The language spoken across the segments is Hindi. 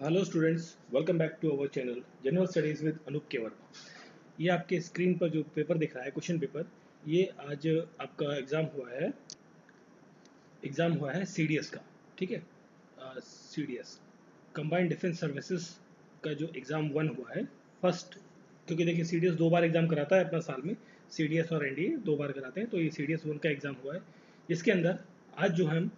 Hello students, welcome back to our channel general studies with Anoop Kewar. ये आपके स्क्रीन पर जो पेपर दिख रहा है, क्वेश्चन पेपर, ये आज आपका एग्ज़ाम हुआ है सीडीएस का। ठीक है, सीडीएस कंबाइंड डिफेंस सर्विसेज का जो एग्ज़ाम 1 हुआ है फर्स्ट। क्योंकि देखिए सीडीएस 2 बार एग्ज़ाम कराता है अपना साल में, सीडीएस और एनडीए 2 बार कराते हैं, तो ये सीडीएस 1 का एग्ज़ाम हुआ है। जिसके अंदर आज जो हम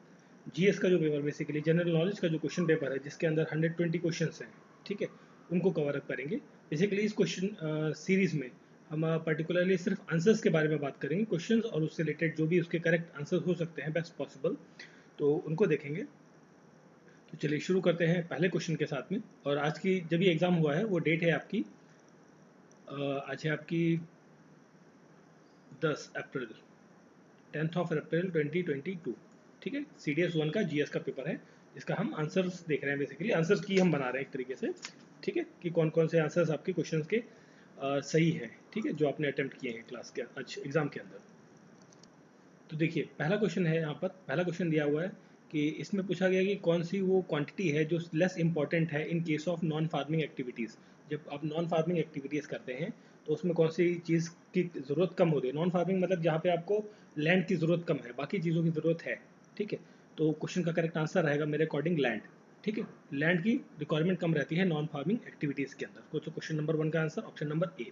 जीएस का जो पेपर, बेसिकली जनरल नॉलेज का जो क्वेश्चन पेपर है, जिसके अंदर 120 क्वेश्चंस हैं, ठीक है, उनको कवर अप करेंगे। बेसिकली इस क्वेश्चन सीरीज़ में हम पर्टिकुलरली सिर्फ आंसर्स के बारे में बात करेंगे, क्वेश्चंस और उससे रिलेटेड जो भी उसके करेक्ट आंसर हो सकते हैं बेस्ट पॉसिबल, तो उनको देखेंगे। तो चलिए शुरू करते हैं पहले क्वेश्चन के साथ में। और आज की जब ये एग्ज़ाम हुआ है वो डेट है आपकी, आज है आपकी 10 अप्रैल, 10 अप्रैल 2022। ठीक है, सी डी एस 1 का जी एस का पेपर है, जिसका हम आंसर्स देख रहे हैं। बेसिकली आंसर्स की हम बना रहे हैं एक तरीके से, ठीक है, कि कौन कौन से आंसर्स आपके क्वेश्चन के सही हैं, ठीक है, जो आपने अटेम्प्ट किए हैं क्लास के आज एग्जाम के अंदर। तो देखिए पहला क्वेश्चन है, यहाँ पर पहला क्वेश्चन दिया हुआ है कि इसमें पूछा गया कि कौन सी वो क्वांटिटी है जो लेस इंपॉर्टेंट है in case of non farming activities. जब आप नॉन फार्मिंग एक्टिविटीज़ करते हैं तो उसमें कौन सी चीज़ की ज़रूरत कम होती है। नॉन फार्मिंग मतलब जहाँ पे आपको लैंड की ज़रूरत कम है, बाकी चीज़ों की ज़रूरत है। ठीक है, तो क्वेश्चन का करेक्ट आंसर रहेगा मेरे अकॉर्डिंग लैंड। ठीक है, लैंड की रिक्वायरमेंट कम रहती है नॉन फार्मिंग एक्टिविटीज़ के अंदर। तो क्वेश्चन नंबर 1 का आंसर ऑप्शन नंबर ए।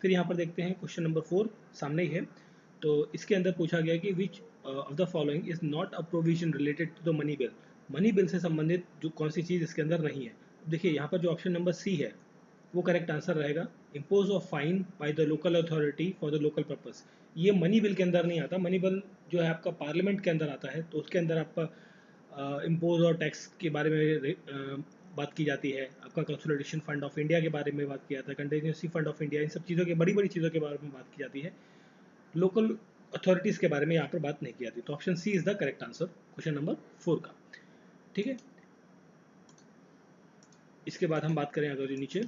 फिर यहाँ पर देखते हैं क्वेश्चन नंबर 4, सामने ही है। तो इसके अंदर पूछा गया कि which of the following is not a provision related to the money bill. Money bill से संबंधित जो कौन सी चीज़ इसके अंदर नहीं है। देखिए यहाँ पर जो ऑप्शन नंबर सी है वो करेक्ट आंसर रहेगा, impose of fine by the local authority for the local purpose. ये मनी बिल के अंदर नहीं आता। मनी बिल जो है आपका पार्लियामेंट के अंदर आता है, तो उसके अंदर आपका इम्पोज और टैक्स के बारे में बात की जाती है। आपका कंसोलिडेशन फंड ऑफ इंडिया के बारे में बात किया जाता है, कंटिजेंसी फंड ऑफ इंडिया, इन सब चीज़ों के, बड़ी बड़ी चीज़ों के बारे में बात की जाती है। लोकल अथॉरिटीज़ के बारे में यहाँ पर बात नहीं की जाती। तो option C is the correct answer question number 4 का। ठीक है, इसके बाद हम बात करें अगर नीचे,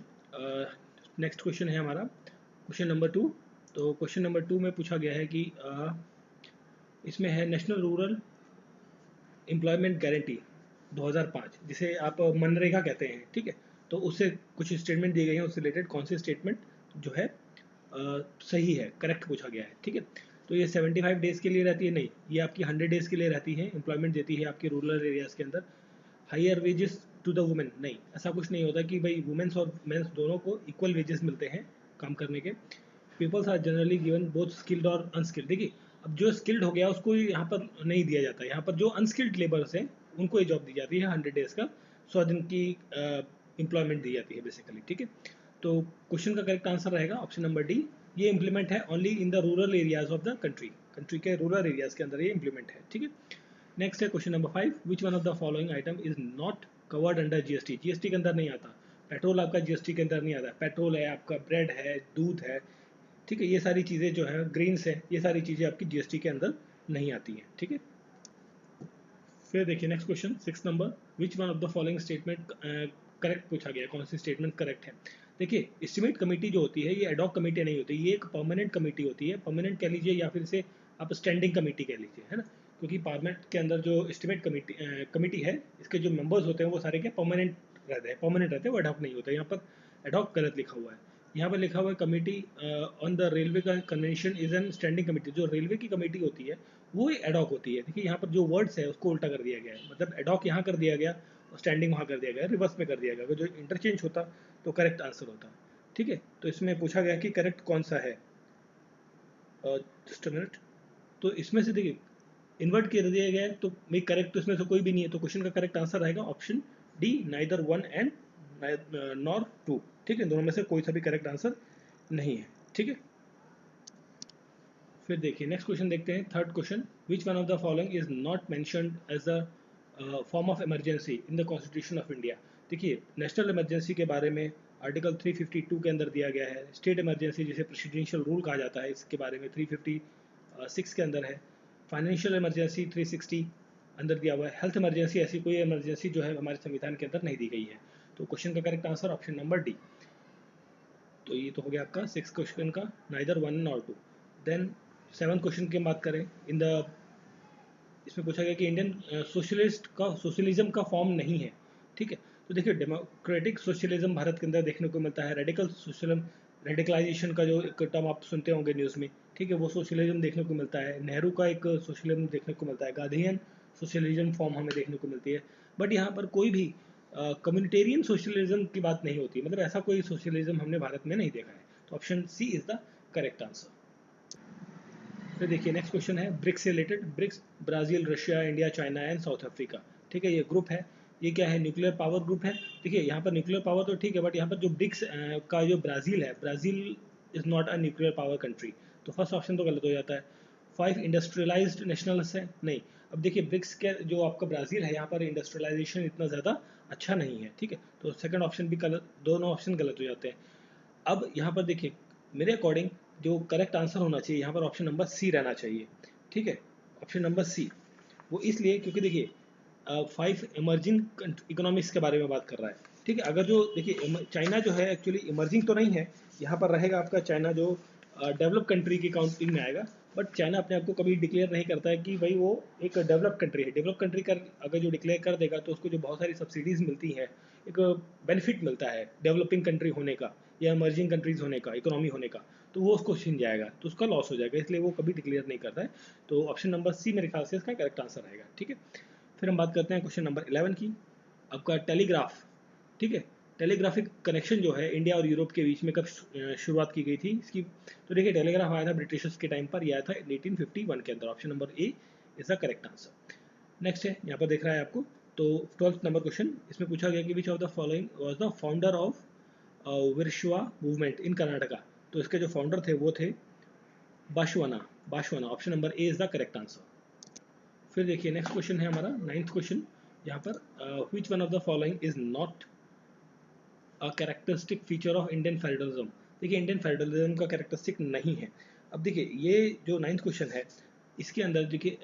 नेक्स्ट क्वेश्चन है हमारा क्वेश्चन नंबर 2। तो क्वेश्चन नंबर 2 में पूछा गया है कि इसमें है नेशनल रूरल एम्प्लॉयमेंट गारंटी 2005, जिसे आप मनरेगा कहते हैं। ठीक है, तो उससे कुछ स्टेटमेंट दी गई हैं, उससे रिलेटेड कौन सी स्टेटमेंट जो है सही है, करेक्ट पूछा गया है। ठीक है, तो ये 75 डेज़ के लिए रहती है, नहीं, ये आपकी 100 डेज़ के लिए रहती है, एम्प्लॉयमेंट देती है आपके रूरल एरियाज़ के अंदर। Higher wages to the women, नहीं, ऐसा कुछ नहीं होता कि भाई वुमेन्स और मेंस दोनों को इक्वल वेजेस मिलते हैं काम करने के। Peoples are generally given both skilled और अनस्किल्ड। देखिए अब जो स्किल्ड हो गया उसको यहाँ पर नहीं दिया जाता, यहाँ पर जो अनस्किल्ड लेबर्स हैं उनको ये जॉब दी जाती है। 100 डेज़ का 100 दिन की एम्प्लॉयमेंट दी जाती है बेसिकली। ठीक है, तो क्वेश्चन का करेक्ट आंसर रहेगा ऑप्शन नंबर डी। ये इंप्लीमेंट है only in the rural areas of the country, country के रूरल एरियाज के अंदर ये इंप्लीमेंट है। ठीक है, नेक्स्ट है question number 5, which one of the following item is not covered under GST. GST के अंदर नहीं आता। पेट्रोल आपका जीएसटी के अंदर नहीं आता। पेट्रोल है आपका, ब्रेड है, दूध है, ठीक है, ये सारी चीज़ें जो है, ग्रीन्स है, ये सारी चीज़ें आपकी जीएसटी के अंदर नहीं आती हैं। ठीक है, फिर देखिए next question 6 number, which one of the following statement correct पूछा गया है, कौन सी स्टेटमेंट करेक्ट है। देखिए एस्टिमेट कमेटी जो होती है ये एडॉक कमेटी नहीं होती, ये एक परमानेंट कमेटी होती है। परमानेंट कह लीजिए या फिर इसे आप स्टैंडिंग कमेटी कह लीजिए, है ना, क्योंकि पार्लियामेंट के अंदर जो एस्टिमेट कमेटी है, इसके जो मेंबर्स होते हैं वो सारे के परमानेंट रहते हैं, वो एडॉक नहीं होता। यहाँ पर एडॉक गलत लिखा हुआ है, यहाँ पर लिखा हुआ है कमेटी ऑन द रेलवे का convention is an standing committee. जो रेलवे की कमेटी होती है वो एडॉक होती है। देखिए यहाँ पर जो वर्ड्स है उसको उल्टा कर दिया गया है, मतलब एडॉक यहाँ कर दिया गया और स्टैंडिंग वहाँ कर दिया गया, रिवर्स में कर दिया गया। अगर जो इंटरचेंज होता तो करेक्ट आंसर होता। ठीक है, तो इसमें पूछा गया कि करेक्ट कौन सा है, जस्ट मिनट। तो इसमें से देखिए इन्वर्ट कर दिया गया है, तो भाई करेक्ट तो इसमें से कोई भी नहीं है, तो क्वेश्चन का करेक्ट आंसर रहेगा option D, neither 1 and nor 2। ठीक है, दोनों में से कोई सा भी करेक्ट आंसर नहीं है। ठीक है, फिर देखिए नेक्स्ट क्वेश्चन देखते हैं, third question, which one of the following is not mentioned as the form of emergency in the constitution of India. देखिए नेशनल इमरजेंसी के बारे में आर्टिकल 352 के अंदर दिया गया है। स्टेट इमरजेंसी जिसे प्रेसिडेंशियल रूल कहा जाता है, इसके बारे में 356 के अंदर है। फाइनेंशियल इमरजेंसी 360 अंदर दिया हुआ है। हेल्थ इमरजेंसी, ऐसी कोई इमरजेंसी जो है हमारे संविधान के अंदर नहीं दी गई है। तो क्वेश्चन का correct answer option number D. तो ये तो हो गया आपका 6 क्वेश्चन का, नाइदर 1 और 2। देन 7 क्वेश्चन की बात करें, इन द इसमें पूछा गया कि इंडियन सोशलिज्म का फॉर्म नहीं है। ठीक है, तो तो देखिए डेमोक्रेटिक सोशलिज्म भारत के अंदर देखने को मिलता है, रेडिकल सोशलिज्म, रेडिकलाइजेशन का जो एक टर्म आप सुनते होंगे न्यूज़ में, ठीक है, वो सोशलिज्म देखने को मिलता है, नेहरू का एक सोशलिज्म देखने को मिलता है, गांधीयन सोशलिज्म फॉर्म हमें देखने को मिलती है। बट यहाँ पर कोई भी कम्युनिटेरियन सोशलिज्म की बात नहीं होती, मतलब ऐसा कोई सोशलिज्म हमने भारत में नहीं देखा है। तो option C is the correct answer. फिर देखिए नेक्स्ट क्वेश्चन है ब्रिक्स से related. BRICS Brazil, Russia, India, China and South Africa, ठीक है, ये ग्रुप है। ये क्या है? न्यूक्लियर पावर ग्रुप है। देखिए यहाँ पर न्यूक्लियर पावर तो ठीक है, बट यहाँ पर जो ब्रिक्स का जो ब्राज़ील है, Brazil is not a nuclear power country, तो फर्स्ट ऑप्शन तो गलत हो जाता है। 5 इंडस्ट्रियलाइज्ड नेशनल्स है, नहीं। अब देखिए ब्रिक्स के जो आपका ब्राज़ील है, यहाँ पर इंडस्ट्रियलाइजेशन इतना ज़्यादा अच्छा नहीं है, ठीक है, तो सेकंड ऑप्शन भी गलत, दोनों ऑप्शन गलत हो जाते हैं। अब यहाँ पर देखिए मेरे अकॉर्डिंग जो करेक्ट आंसर होना चाहिए यहाँ पर ऑप्शन नंबर सी रहना चाहिए, ठीक है, ऑप्शन नंबर सी। वो इसलिए क्योंकि देखिए 5 इमर्जिंग इकोनॉमिक्स के बारे में बात कर रहा है, ठीक है। अगर जो देखिए चाइना जो है एक्चुअली इमर्जिंग तो नहीं है, यहाँ पर रहेगा आपका चाइना जो डेवलप कंट्री की काउंटिंग में आएगा। बट चाइना अपने आप को कभी डिक्लेयर नहीं करता है कि भाई वो एक डेवलप कंट्री है। डेवलप कंट्री कर अगर जो डिक्लेयर कर देगा तो उसको जो बहुत सारी सब्सिडीज़ मिलती हैं, एक बेनिफिट मिलता है डेवलपिंग कंट्री होने का या इमर्जिंग कंट्रीज होने का, इकोनॉमी होने का, तो वो उसको छीन जाएगा, तो उसका लॉस हो जाएगा, इसलिए वो कभी डिक्लेयर नहीं करता है। तो ऑप्शन नंबर सी मेरे ख्याल से इसका करेक्ट आंसर रहेगा, ठीक है। फिर हम बात करते हैं क्वेश्चन नंबर 11 की। आपका टेलीग्राफ, ठीक है, टेलीग्राफिक कनेक्शन जो है इंडिया और यूरोप के बीच में कब शुरुआत की गई थी इसकी? तो देखिए टेलीग्राफ आया था ब्रिटिशर्स के टाइम पर, यह आया था 1851 के अंदर। Option number A is the correct answer. Next है, यहाँ पर देख रहा है आपको, तो 12th नंबर क्वेश्चन, इसमें पूछा गया कि which of the following was the founder of Veerashaiva movement in Karnataka? तो इसके जो फाउंडर थे वो थे Basavanna, Basavanna. Option number A is the correct answer. फिर देखिए नेक्स्ट क्वेश्चन है हमारा 9th क्वेश्चन, यहाँ पर विच one of the following is not a characteristic feature of Indian federalism? देखिए इंडियन फेडरलिज्म का कैरेक्टरिस्टिक नहीं है। अब देखिए ये जो 9th क्वेश्चन है, इसके अंदर देखिए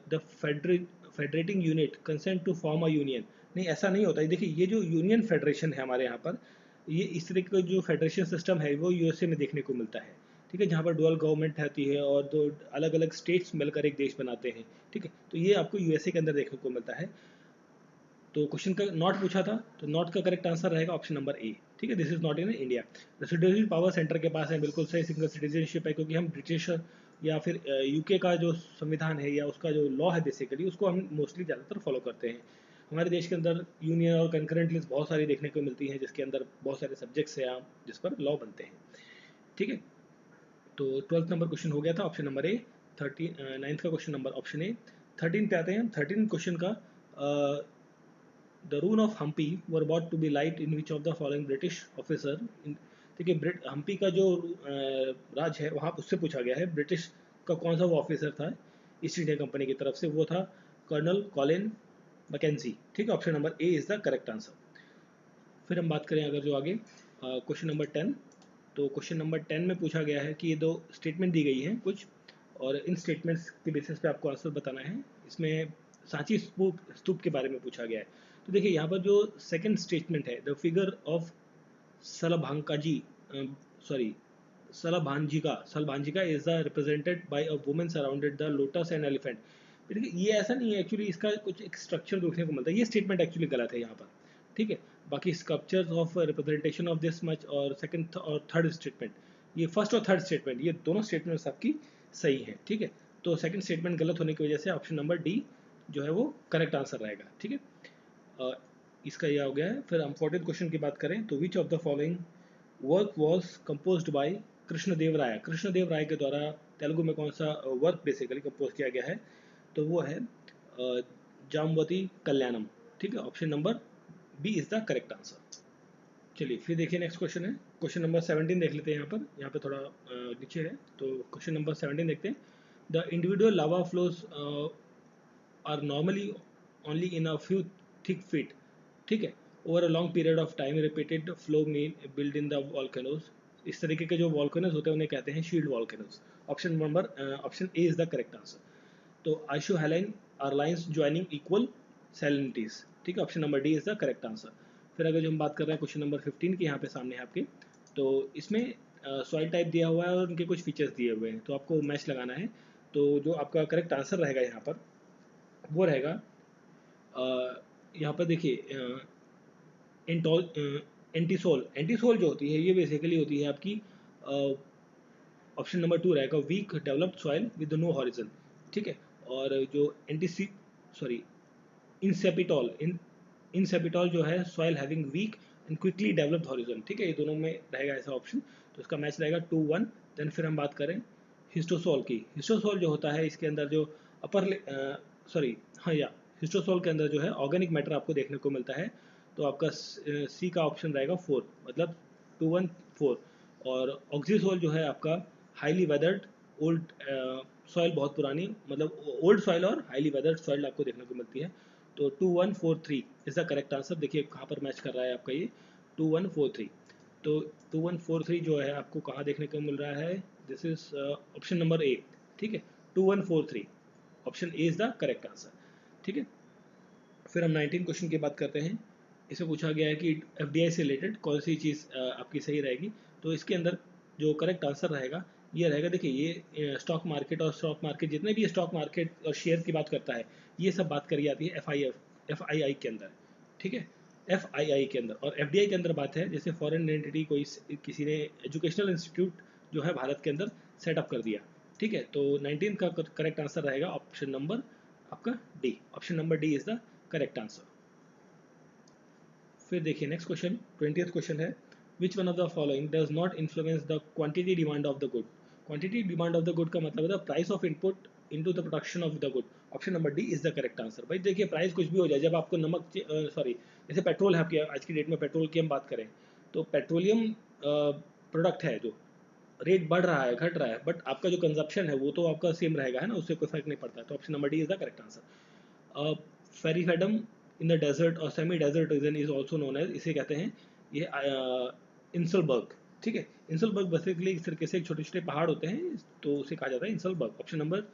the federating unit consent to form a union, नहीं ऐसा नहीं होता है। देखिए ये जो यूनियन फेडरेशन है हमारे यहाँ पर, ये इस तरह का जो फेडरेशन सिस्टम है वो यूएसए में देखने को मिलता है, ठीक है, जहाँ पर डुअल गवर्नमेंट रहती है और दो अलग अलग स्टेट्स मिलकर एक देश बनाते हैं, ठीक है, तो ये आपको यूएसए के अंदर देखने को मिलता है। तो क्वेश्चन का नॉट पूछा था, तो नॉट का करेक्ट आंसर रहेगा ऑप्शन नंबर ए, ठीक है, this is not in India. Residential power centre के पास है, बिल्कुल सही, सिंगल सिटीजनशिप है, क्योंकि हम ब्रिटिश या फिर यूके का जो संविधान है या उसका जो लॉ है बेसिकली, उसको हम मोस्टली ज़्यादातर फॉलो करते हैं। हमारे देश के अंदर यूनियन और कंकरेंट लिस्ट बहुत सारी देखने को मिलती हैं, जिसके अंदर बहुत सारे सब्जेक्ट्स हैं जिस पर लॉ बनते हैं, ठीक है। तो 12th नंबर क्वेश्चन हो गया था, ऑप्शन नंबर ए। 9th का क्वेश्चन नंबर ऑप्शन ए। 13 पे आते हैं। 13 क्वेश्चन का the rule of Hampi were bought to be light in which of the following British officer? देखिए हम्पी का जो राज है वहाँ उससे पूछा गया है, ब्रिटिश का कौन सा वो ऑफिसर था ईस्ट इंडिया कंपनी की तरफ से? वो था कर्नल कॉलिन मैकेंजी, ठीक है, option number A is the correct answer. फिर हम बात करें अगर जो आगे क्वेश्चन नंबर 10, तो क्वेश्चन नंबर 10 में पूछा गया है कि ये दो स्टेटमेंट दी गई हैं कुछ, और इन स्टेटमेंट्स के बेसिस पे आपको आंसर बताना है। इसमें सांची स्तूप के बारे में पूछा गया है। तो देखिए यहाँ पर जो सेकंड स्टेटमेंट है, the figure of Salabhankaji, sorry Salabhanjika is the represented by a woman surrounded the lotus and elephant. देखिए ये ऐसा नहीं है, एक्चुअली इसका कुछ एक स्ट्रक्चर देखने को मिलता है, ये स्टेटमेंट एक्चुअली गलत है यहाँ पर, ठीक है। बाकी sculptures of representation of this much और सेकंड और थर्ड स्टेटमेंट, ये फर्स्ट और थर्ड स्टेटमेंट, ये दोनों स्टेटमेंट्स आपकी सही है, ठीक है। तो सेकंड स्टेटमेंट गलत होने की वजह से ऑप्शन नंबर डी जो है वो करेक्ट आंसर रहेगा, ठीक है। इसका यह हो गया है। फिर हम 14th क्वेश्चन की बात करें, तो which of the following work was composed by Krishnadeva Raya? Krishnadeva Raya के द्वारा तेलुगु में कौन सा वर्क बेसिकली कंपोज किया गया है? तो वो है जामवती कल्याणम, ठीक है, option number B is the correct answer. चलिए फिर देखिए नेक्स्ट क्वेश्चन है, क्वेश्चन नंबर 17 देख लेते हैं। यहाँ पे थोड़ा नीचे है, तो क्वेश्चन नंबर 17 देखते हैं। The individual lava flows are normally only in a few thick feet, ठीक है, over a long period of time repeated flow mean build in the volcanoes. इस तरीके के जो वॉल्केनोज होते हैं उन्हें कहते हैं shield volcanoes. Option A is the correct answer. तो आइसोहैलाइन आर लाइंस ज्वाइनिंग इक्वल सैलिनिटीज, ठीक है, option number D is the correct answer. फिर अगर जो हम बात कर रहे हैं क्वेश्चन नंबर 15 की, यहाँ पे सामने है आपके, तो इसमें सॉइल टाइप दिया हुआ है और उनके कुछ फीचर्स दिए हुए हैं, तो आपको मैच लगाना है। तो जो आपका करेक्ट आंसर रहेगा यहाँ पर वो रहेगा यहाँ पर देखिए एंटीसोल। एंटीसोल जो होती है ये बेसिकली होती है आपकी ऑप्शन नंबर 2 रहेगा weak developed soil with no horizon, ठीक है। और जो एंटीसी सॉरी इंसेपिटॉल इंसेपिटॉल जो है soil having weak and quickly developed horizon, ठीक है। ये दोनों में रहेगा ऐसा ऑप्शन, तो इसका मैच रहेगा 2-1। देन फिर हम बात करें हिस्टोसोल की। हिस्टोसोल जो होता है इसके अंदर जो अपर सॉरी हाँ या हिस्टोसोल के अंदर जो है ऑर्गेनिक मैटर आपको देखने को मिलता है, तो आपका सी का ऑप्शन रहेगा 4, मतलब 2-1-4। और ऑक्सीसोल जो है आपका हाईली वेदर्ड ओल्ड सॉइल, बहुत पुरानी मतलब ओल्ड सॉइल और हाईली वेदर्ड सॉइल आपको देखने को मिलती है, तो 2-1-4-3 इज द करेक्ट आंसर। देखिए कहाँ पर मैच कर रहा है आपका ये 2-1-4-3। तो 2-1-4-3 जो है आपको कहाँ देखने को मिल रहा है, दिस इज ऑप्शन नंबर ए, ठीक है। 2-1-4-3 option A is the correct answer, ठीक है। फिर हम 19 क्वेश्चन की बात करते हैं। इसमें पूछा गया है कि एफडीआई से रिलेटेड कौन सी चीज़ आपकी सही रहेगी, तो इसके अंदर जो करेक्ट आंसर रहेगा ये रहेगा। देखिए ये स्टॉक मार्केट और स्टॉक मार्केट जितने भी स्टॉक मार्केट और शेयर की बात करता है ये सब बात करी जाती है एफआईआई के अंदर, ठीक है। एफआईआई के अंदर, और एफडीआई के अंदर बात है जैसे फॉरेन एंटिटी कोई किसी ने एजुकेशनल इंस्टीट्यूट जो है भारत के अंदर सेटअप कर दिया, ठीक है। तो 19 का करेक्ट आंसर रहेगा ऑप्शन नंबर आपका D. Option number D is the correct answer. फिर देखिए नेक्स्ट क्वेश्चन 20th क्वेश्चन है, which one of the following does not influence the quantity demand of the good. Quantity demand of the good का मतलब है the price of input into the production of the good. Option number D is the correct answer. भाई देखिए प्राइस कुछ भी हो जाए, जब आपको नमक सॉरी जैसे पेट्रोल है आपकी आज की डेट में पेट्रोल की हम बात करें तो पेट्रोलियम प्रोडक्ट है जो रेट बढ़ रहा है घट रहा है, बट आपका जो कंजप्शन है वो तो आपका सेम रहेगा है ना, उससे कोई फर्क नहीं पड़ता। तो option number D is the correct answer. फेरीफेडम इन द डेजर्ट और semi desert region is also known as, इसे कहते हैं ये इंसलबर्ग, ठीक है। इंसलबर्ग बेसिकली इस तरीके से एक छोटे छोटे पहाड़ होते हैं तो उसे कहा जाता है inselberg. Option number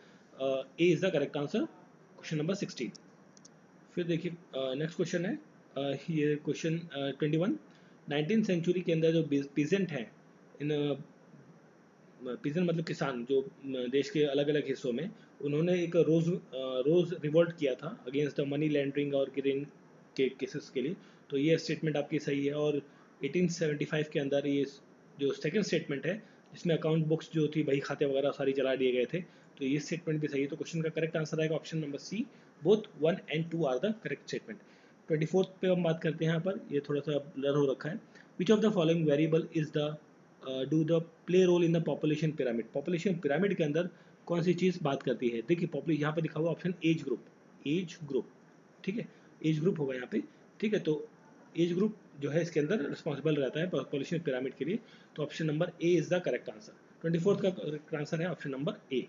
A is the correct answer, question number 16। फिर देखिए नेक्स्ट क्वेश्चन है ये क्वेश्चन 21। 19th सेंचुरी के अंदर जो पीजेंट हैं इन पीजन मतलब किसान जो देश के अलग अलग हिस्सों में, उन्होंने एक रोज रिवोल्ट किया था अगेंस्ट द मनी लैंडरिंग और ग्रीन के केसेस के लिए, तो ये स्टेटमेंट आपकी सही है। और 1875 के अंदर ये जो सेकंड स्टेटमेंट है जिसमें अकाउंट बुक्स जो थी बही खाते वगैरह सारी जला दिए गए थे, तो ये स्टेटमेंट भी सही है। तो क्वेश्चन का करेक्ट आंसर आएगा option number C, both 1 and 2 are the correct statement. 24th पे हम बात करते हैं, यहाँ पर ये थोड़ा सा ब्लर हो रखा है। Which of the following variable is the do the play role in the population pyramid. Population pyramid के अंदर कौन सी चीज़ बात करती है, देखिए पॉपुलेशन यहाँ पे लिखा हुआ option age group, age group, ठीक है। एज ग्रुप होगा यहाँ पे, ठीक है। तो एज ग्रुप जो है इसके अंदर रिस्पॉन्सिबल रहता है पॉपुलेशन पिरामिड के लिए, तो option number A is the correct answer. 24th का करेक्ट आंसर है ऑप्शन नंबर ए।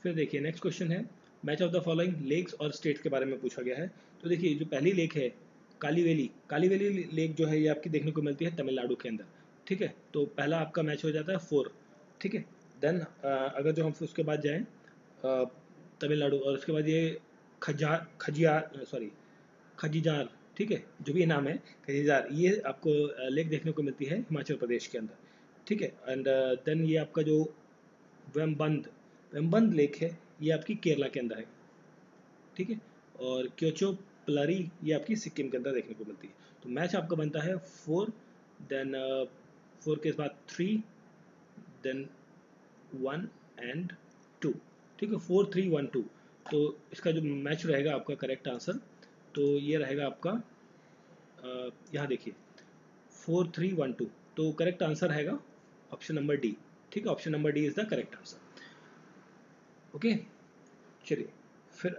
फिर देखिए नेक्स्ट क्वेश्चन है, match of the following lakes और स्टेट्स के बारे में पूछा गया है। तो देखिए जो पहली लेक है कालीवेली, कालीवेली लेक जो है ये आपकी देखने को मिलती है तमिलनाडु के अंदर, ठीक है। तो पहला आपका मैच हो जाता है 4, ठीक है। देन अगर जो हम उसके बाद जाएँ तमिलनाडु, और उसके बाद ये खजीजार, ठीक है, जो भी ये नाम है खजीजार, ये आपको लेक देखने को मिलती है हिमाचल प्रदेश के अंदर, ठीक है। एंड देन ये आपका जो वेम्बंद वेम्बंद लेक है ये आपकी केरला के अंदर है, ठीक है। और क्योचो प्लरी ये आपकी सिक्किम के अंदर देखने को मिलती है। तो मैच आपका बनता है 4, देन 4 के बाद 3, देन 1 एंड 2, ठीक है। 4 3 1 2, तो इसका जो मैच रहेगा आपका करेक्ट आंसर, तो ये रहेगा आपका यहाँ देखिए 4 3 1 2, तो करेक्ट आंसर रहेगा ऑप्शन नंबर डी, ठीक है। Option number D is the correct answer, okay. चलिए फिर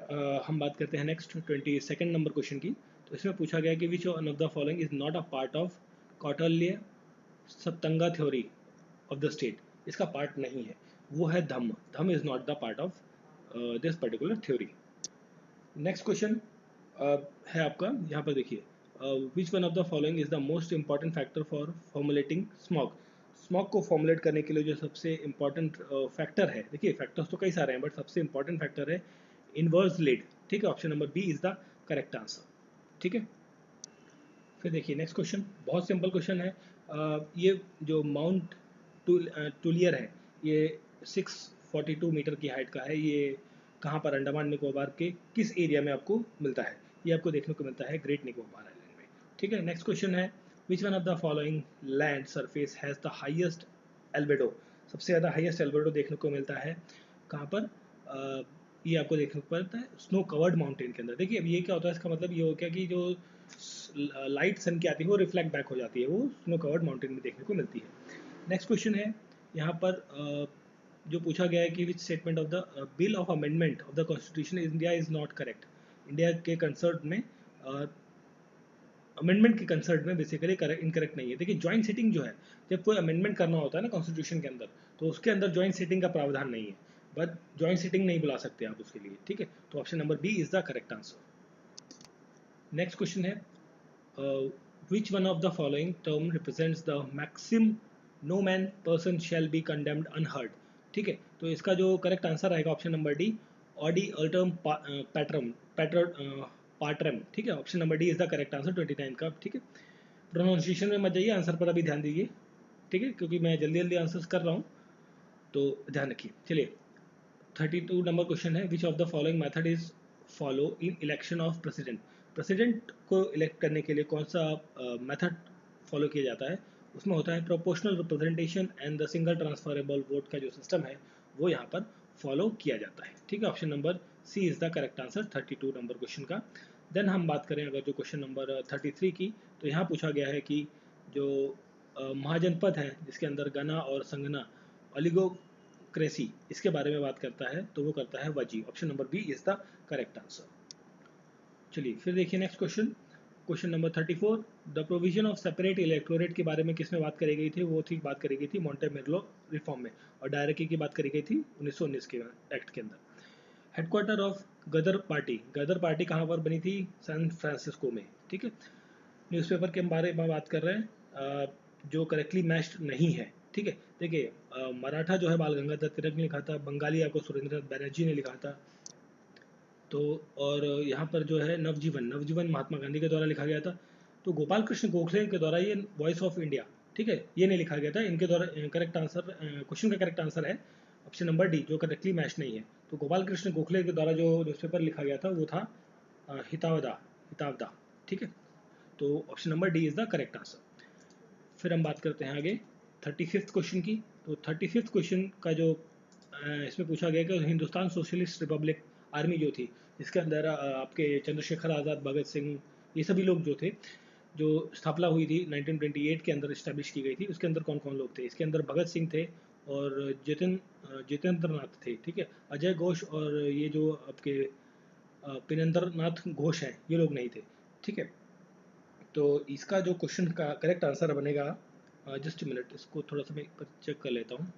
हम बात करते हैं नेक्स्ट 22nd नंबर क्वेश्चन की। तो इसमें पूछा गया कि which one of the following is not a part of Kautilya Saptanga theory of the state. इसका पार्ट नहीं है, वो है Dhamma. Dhamma is not the part of this particular theory. Next question है आपका यहाँ पर देखिए, which one of the following is the most important factor for formulating smog. Smog को फॉर्मुलेट करने के लिए जो सबसे इंपॉर्टेंट फैक्टर है, देखिए फैक्टर्स तो कई सारे हैं बट सबसे इंपॉर्टेंट फैक्टर है इनवर्स लिड, ठीक है। Option number B is the correct answer, ठीक है। फिर देखिए नेक्स्ट क्वेश्चन बहुत सिंपल क्वेश्चन है। ये जो माउंट टूलियर है ये 642 मीटर की हाइट का है। ये कहाँ पर अंडमान निकोबार के किस एरिया में आपको मिलता है, ये आपको देखने को मिलता है ग्रेट निकोबार आइलैंड में। ठीक है। नेक्स्ट क्वेश्चन है which one of the following land surface has the highest albedo. सबसे ज़्यादा हाईएस्ट एल्बेडो देखने को मिलता है कहाँ पर? ये आपको देखने को मिलता है स्नो कवर्ड माउंटेन के अंदर। देखिए अब ये क्या होता है, इसका मतलब ये हो गया कि जो लाइट सन की आती है वो रिफ्लेक्ट बैक हो जाती है, वो स्नो कवर्ड माउंटेन में देखने को मिलती है। नेक्स्ट क्वेश्चन है यहाँ पर जो पूछा गया है कि which statement of the bill of amendment of the constitution India is not correct. India के कंसर्ट में अमेंडमेंट के कंसर्ट में बेसिकली इनकरेक्ट नहीं है। देखिए ज्वाइंट सिटिंग जो है, जब कोई अमेंडमेंट करना होता है ना कॉन्स्टिट्यूशन के अंदर, तो उसके अंदर ज्वाइंट सिटिंग का प्रावधान नहीं है, बट ज्वाइंट सिटिंग नहीं बुला सकते आप उसके लिए, ठीक है। तो option number B is the correct answer. Next question है which one of the following term represents the maxim no man person shall be condemned unheard. ठीक है, तो इसका जो करेक्ट आंसर आएगा ऑप्शन नंबर डी, ऑडी अल्टर्म पैटर्म पार्टरम। ठीक है, option number D is the correct answer 29 का। ठीक है, प्रोनाउंसिएशन में मत जाइए, आंसर पर अभी ध्यान दीजिए, ठीक है, क्योंकि मैं जल्दी जल्दी आंसर्स कर रहा हूँ, तो ध्यान रखिए। चलिए 32 नंबर क्वेश्चन है which of the following method is follow in election of president. President को इलेक्ट करने के लिए कौन सा मेथड फॉलो किया जाता है? उसमें होता है proportional representation and the single transferable vote का जो सिस्टम है वो यहाँ पर फॉलो किया जाता है। ठीक है, option number C is the correct answer 32 number question का। देन हम बात करें अगर जो क्वेश्चन नंबर 33 की, तो यहाँ पूछा गया है कि जो महाजनपद है जिसके अंदर गना और संगना ओलिगोक्रेसी, इसके बारे में बात करता है, तो वो करता है वजी। Option number B is the correct answer. चलिए फिर देखिए next question, question number 34, the provision of separate electorate के बारे में किसमें बात करी गई थी? वो थी बात करी गई थी मॉन्टेमेर्लो रिफॉर्म में, और डायरेक्टी की बात करी गई थी 1919 के एक्ट के अंदर। हेडक्वार्टर ऑफ गदर पार्टी कहाँ पर बनी थी? सैन फ्रांसिस्को में। ठीक है, न्यूज़पेपर के बारे में बात कर रहे हैं जो करेक्टली मैच्ड नहीं है। ठीक है, देखिए मराठा जो है बाल गंगाधर तिलक ने लिखा था, बंगाली आपको सुरेंद्रनाथ बनर्जी ने लिखा था, तो और यहाँ पर जो है नवजीवन महात्मा गांधी के द्वारा लिखा गया था। तो गोपाल कृष्ण गोखले के द्वारा ये वॉइस ऑफ इंडिया, ठीक है, ये नहीं लिखा गया था। इनके द्वारा करेक्ट आंसर, क्वेश्चन का करेक्ट आंसर है ऑप्शन नंबर डी, जो करेक्टली मैच नहीं है। तो गोपाल कृष्ण गोखले के द्वारा जो न्यूज़पेपर लिखा गया था वो था हितावदा। ठीक है, तो option number D is the correct answer. फिर हम बात करते हैं आगे 35th क्वेश्चन की। तो 35th क्वेश्चन का जो इसमें पूछा गया कि हिंदुस्तान सोशलिस्ट रिपब्लिक आर्मी जो थी, जिसके अंदर आपके चंद्रशेखर आज़ाद, भगत सिंह, ये सभी लोग जो थे, जो स्थापना हुई थी 1928 के अंदर इस्टेब्लिश की गई थी, उसके अंदर कौन कौन लोग थे? इसके अंदर भगत सिंह थे और जितेंद्र नाथ थे। ठीक है, अजय घोष और ये जो आपके पिनेंद्र नाथ घोष हैं, ये लोग नहीं थे। ठीक है, तो इसका जो क्वेश्चन का करेक्ट आंसर बनेगा, जस्ट मिनट, इसको थोड़ा सा मैं चेक कर लेता हूँ।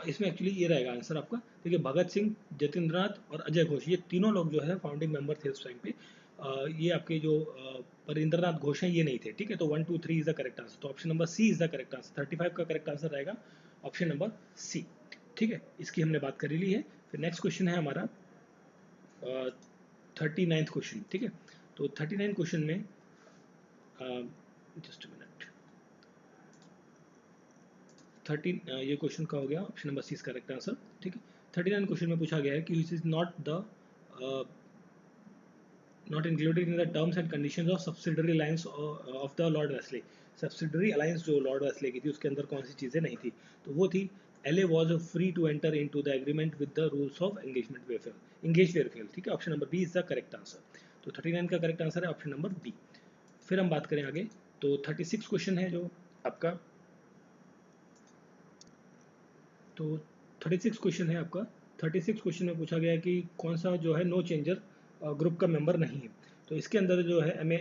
इसमें एक्चुअली ये रहेगा आंसर आपका। देखिए भगत सिंह, जतिंद्रनाथ और अजय घोष, ये तीनों लोग जो है फाउंडिंग मेंबर थे उस टाइम पे। ये आपके जो परिंद्रनाथ घोष हैं ये नहीं थे। ठीक है, तो 1 2 3 इज द करेक्ट आंसर। तो option number C is the correct answer. 35 का करेक्ट आंसर रहेगा ऑप्शन नंबर सी। ठीक है, इसकी हमने बात कर ली है। फिर नेक्स्ट क्वेश्चन है हमारा 39th क्वेश्चन। ठीक है, तो 39 क्वेश्चन में जस्ट मिनट 13 ये क्वेश्चन का हो गया, option number C is correct answer. ठीक है, 39 क्वेश्चन में पूछा गया है कि which is not included in the terms and conditions of subsidiary alliance of the Lord Wellesley. Subsidiary alliance जो लॉर्ड वेस्ले की थी उसके अंदर कौन सी चीज़ें नहीं थी? तो वो थी LA was free to enter into the agreement with the rules of engagement warfare। ठीक है, option number B is the correct answer. तो 39 का करेक्ट आंसर है ऑप्शन नंबर बी। फिर हम बात करें आगे, तो 36 क्वेश्चन है जो आपका, तो 36 क्वेश्चन है आपका। 36 क्वेश्चन में पूछा गया है कि कौन सा जो है नो चेंजर ग्रुप का मेंबर नहीं है। तो इसके अंदर जो है MA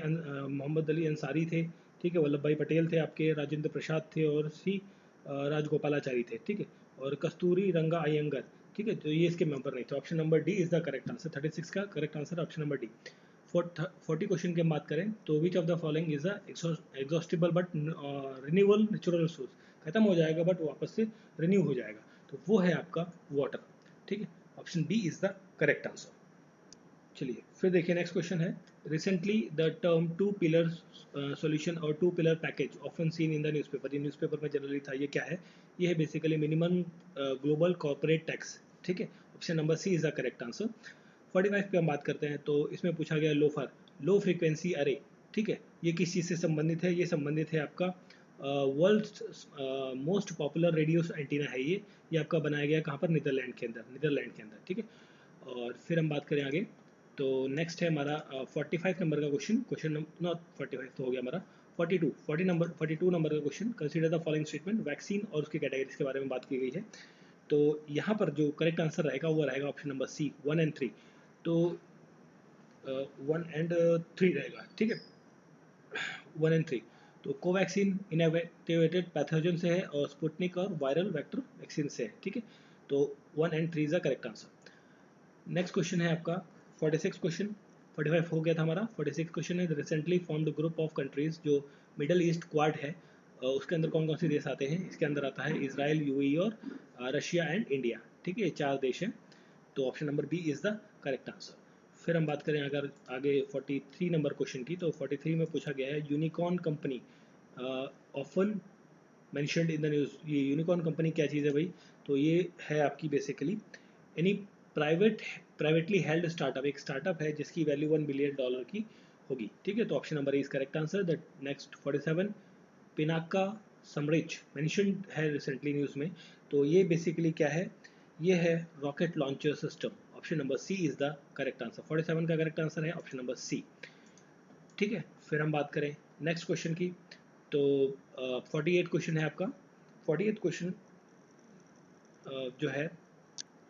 मोहम्मद अली अंसारी थे, ठीक है, वल्लभ भाई पटेल थे आपके, राजेंद्र प्रसाद थे और सी राजगोपालाचारी थे। ठीक है, और कस्तूरी रंगा अयंगर, ठीक है, तो ये इसके मेंबर नहीं थे। Option number D is the correct answer. 36 का correct answer option number D. 40 question की हम बात करें, तो which of the following is the exhaustible but renewable natural resource, खत्म हो जाएगा बट वापस से रिन्यू हो जाएगा, तो वो है आपका वाटर। ठीक है, option B is the correct answer. चलिए फिर देखिए नेक्स्ट क्वेश्चन है, recently the term 2 pillar solution और 2 pillar package often seen in the newspaper, ये न्यूज़पेपर में जनरली था, ये क्या है? ये है basically minimum global corporate tax. ठीक है, option number C is the correct answer. 45 पे हम बात करते हैं, तो इसमें पूछा गया लोफर, लो फ्रीक्वेंसी अरे, ठीक है, ये किस चीज़ से संबंधित है? ये संबंधित है आपका world most popular radio antenna है ये आपका बनाया गया कहाँ पर? नीदरलैंड के अंदर, ठीक है। और फिर हम बात करें आगे, तो नेक्स्ट है हमारा 45 नंबर का क्वेश्चन नॉट 45 तो हो गया हमारा 42 नंबर का question. Consider the following statement, vaccine और उसके कैटेगरीज के बारे में बात की गई है। तो यहाँ पर जो करेक्ट आंसर रहेगा वो रहेगा ऑप्शन नंबर सी, 1 एंड 3। तो 1 एंड 3 रहेगा, ठीक है, 1 एंड 3। तो कोवैक्सीन इनएक्टिवेटेड पैथोजन से है और स्पुतनिक और वायरल वेक्टर वैक्सीन से है, ठीक है। तो 1 and 3 is the correct answer. Next question है आपका 46 क्वेश्चन, 45 हो गया था हमारा, 46 क्वेश्चन है recently formed group of countries, जो मिडल ईस्ट क्वाड है उसके अंदर कौन कौन से देश आते हैं? इसके अंदर आता है इसराइल, यूएई और रशिया एंड इंडिया, ठीक है, ये 4 देश हैं। तो option number B is the correct answer. फिर हम बात करें अगर आगे 43 नंबर क्वेश्चन की, तो 43 में पूछा गया है unicorn company often mentioned in the news. ये यूनिकॉर्न कंपनी क्या चीज़ है भाई? तो ये है आपकी basically any privately held startup, एक स्टार्टअप है जिसकी वैल्यू $1 बिलियन की होगी, ठीक है। तो option number is correct answer. The next 47 Pinaka समरिच मेंशन्ड है रिसेंटली न्यूज़ में। तो ये बेसिकली क्या है? ये है rocket launcher system. Option number C is the correct answer. 47 का करेक्ट आंसर है ऑप्शन नंबर सी, ठीक है। फिर हम बात करें नेक्स्ट क्वेश्चन की, तो 48 क्वेश्चन है आपका। 48 क्वेश्चन जो है,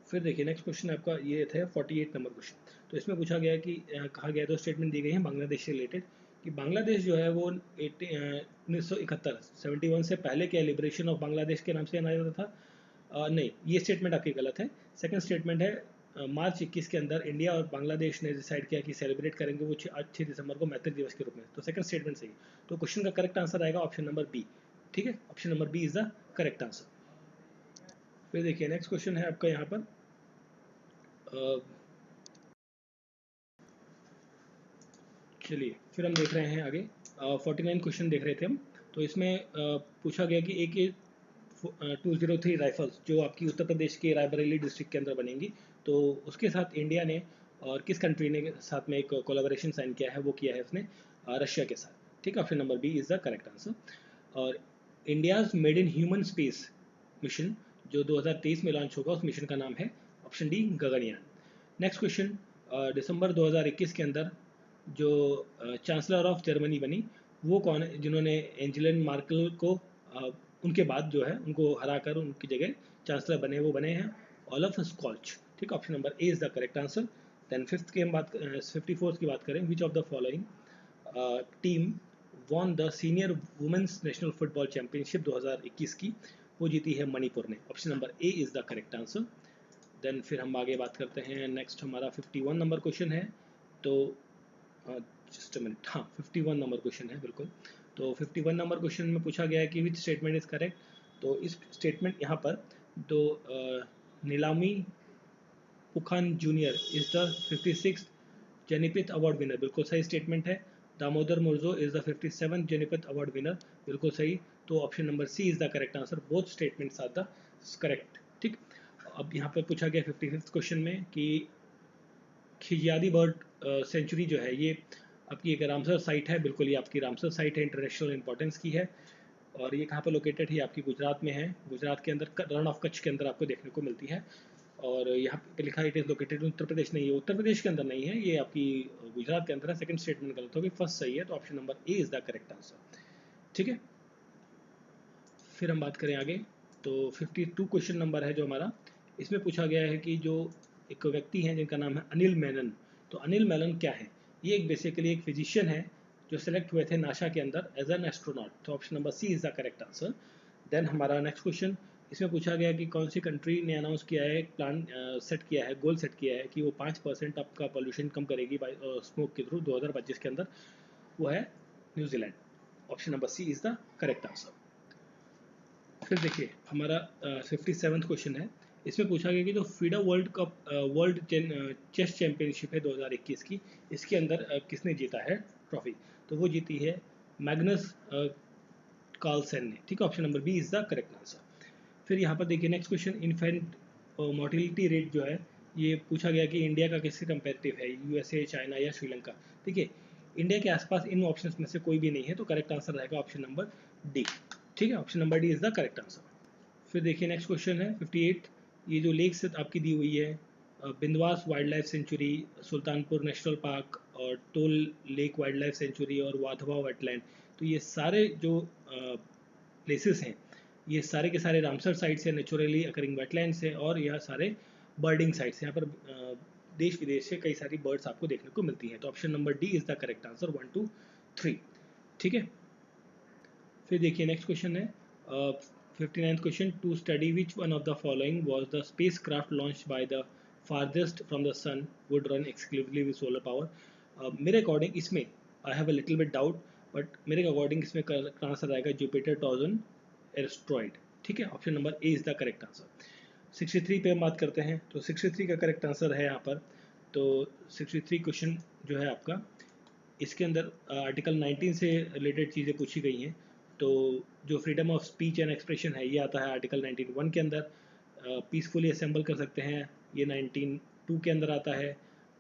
फिर देखिए नेक्स्ट क्वेश्चन आपका ये थे 48 नंबर क्वेश्चन। तो इसमें पूछा गया कि कहा गया, तो स्टेटमेंट दी गई है बांग्लादेश से रिलेटेड कि बांग्लादेश जो है वो 1971 से पहले क्या लिबरेशन ऑफ बांग्लादेश के नाम से जाना जाता था? नहीं, ये स्टेटमेंट आपकी गलत है। सेकंड स्टेटमेंट है मार्च 21 के अंदर इंडिया और बांग्लादेश ने डिसाइड किया कि सेलिब्रेट करेंगे वो 6 दिसंबर को मैत्री दिवस के रूप में। तो सेकंड स्टेटमेंट सही। तो क्वेश्चन का करेक्ट आंसर आएगा ऑप्शन नंबर बी, ठीक है, option number B is the correct answer. फिर देखिए नेक्स्ट क्वेश्चन है आपका यहाँ पर चलिए फिर हम देख रहे हैं आगे 49 क्वेश्चन देख रहे थे हम। तो इसमें पूछा गया कि AK 203 राइफल्स जो आपकी उत्तर प्रदेश के रायबरेली डिस्ट्रिक्ट के अंदर बनेंगी, तो उसके साथ इंडिया ने और किस कंट्री ने साथ में एक कोलैबोरेशन साइन किया है? वो किया है उसने रशिया के साथ, ठीक है। Option number B is the correct answer. और India's maiden human space mission जो 2023 में लॉन्च होगा, उस मिशन का नाम है option D Gaganyaan. Next question, दिसंबर 2021 के अंदर जो चांसलर ऑफ जर्मनी बनी वो कौन है? जिन्होंने एंजेलिन मार्केल को उनके बाद जो है उनको हराकर उनकी जगह चांसलर बने, वो बने हैं ओलफ स्कॉल्च, ठीक है। Option number A is the correct answer. Then 54 की बात करें, which of the following team won the senior women's national football championship 2021 की? वो जीती है मणिपुर ने। Option number A is the correct answer. Then फिर हम आगे बात करते हैं, नेक्स्ट हमारा 51 नंबर क्वेश्चन है। तो जस्ट अ मिनट, हाँ 51 नंबर क्वेश्चन है बिल्कुल। तो 51 नंबर क्वेश्चन में पूछा गया है कि विच स्टेटमेंट इज करेक्ट? तो इस स्टेटमेंट यहाँ पर तो Nilmani Phookan junior is the 56th Jnanpith award winner, बिल्कुल सही स्टेटमेंट है। Damodar Mauzo is the 57th Jnanpith award winner, बिल्कुल सही। तो option number C is the correct answer. Both statements are the correct, ठीक। अब यहाँ पर पूछा गया 55th क्वेश्चन में कि खिजियादी बर्ड सेंचुरी जो है ये आपकी एक रामसर साइट है, बिल्कुल ये आपकी रामसर साइट है, इंटरनेशनल इंपॉर्टेंस की है। और ये कहाँ पर लोकेटेड है? आपकी गुजरात में है, गुजरात के अंदर रण ऑफ कच्छ के अंदर आपको देखने को मिलती है। और यहाँ पे लिखा है it is located Uttar Pradesh, नहीं है, उत्तर प्रदेश के अंदर नहीं है, ये आपकी गुजरात के अंदर है। सेकंड स्टेटमेंट गलत होगी, फर्स्ट सही है। तो option number A is the correct answer, ठीक है। फिर हम बात करें आगे, तो 52 क्वेश्चन नंबर है जो हमारा, इसमें पूछा गया है कि जो एक व्यक्ति हैं जिनका नाम है अनिल मेनन। तो अनिल मेनन क्या है? ये एक बेसिकली एक फिजिशियन है जो सेलेक्ट हुए थे नासा के अंदर एज एन एस्ट्रोनॉट। तो option number C is the correct answer. Then हमारा नेक्स्ट क्वेश्चन, इसमें पूछा गया कि कौन सी कंट्री ने अनाउंस किया है, प्लान सेट किया है, गोल सेट किया है कि वो 5% आपका पॉल्यूशन कम करेगी बाई स्मोक के थ्रू 2025 के अंदर? वो है New Zealand. Option number C is the correct answer. फिर देखिए हमारा 57th क्वेश्चन है, इसमें पूछा गया कि जो FIDE world cup world chess championship है 2021 की, इसके अंदर किसने जीता है ट्रॉफी? तो वो जीती है मैग्नस कार्लसन ने, ठीक है। Option number B is the correct answer. फिर यहाँ पर देखिए next question, infant mortality rate जो है ये पूछा गया कि इंडिया का किससे कंपेरेटिव है, USA, चाइना या श्रीलंका? देखिए इंडिया के आसपास इन ऑप्शंस में से कोई भी नहीं है, तो करेक्ट आंसर रहेगा ऑप्शन नंबर डी। ठीक है, option number D is the correct answer. फिर देखिए नेक्स्ट क्वेश्चन है 58। ये जो लेक्स आपकी दी हुई है, Bhindawas wild life sanctuary, Sultanpur national park और Thol lake wild life sanctuary और वाधवा वेटलैंड, तो ये सारे जो प्लेसेस हैं ये सारे के सारे रामसर साइट से, नेचुरली अकरिंग वेटलैंड से, और यह सारे बर्डिंग साइट्स, यहाँ पर देश विदेश से कई सारी बर्ड्स आपको देखने को मिलती हैं। तो option number D is the correct answer 1, 2, 3। ठीक है, फिर देखिए नेक्स्ट क्वेश्चन है 59th question. To study which one of the following was the space craft launched by the farthest from the sun would run exclusively with solar power. मेरे अकॉर्डिंग इसमें I have a little bit doubt, but मेरे अकॉर्डिंग इसमें करेक्ट आंसर आएगा जुपिटर टॉर्जन एस्ट्रॉइड। ठीक है, option number A is the correct answer. 63 पे हम बात करते हैं, तो 63 का करेक्ट आंसर है यहाँ पर। तो 63 क्वेश्चन जो है आपका, इसके अंदर आर्टिकल 19 से रिलेटेड चीज़ें पूछी गई हैं। तो जो freedom of speech and expression है ये आता है आर्टिकल 19(1) के अंदर। पीसफुली असेंबल कर सकते हैं, ये 19(2) के अंदर आता है।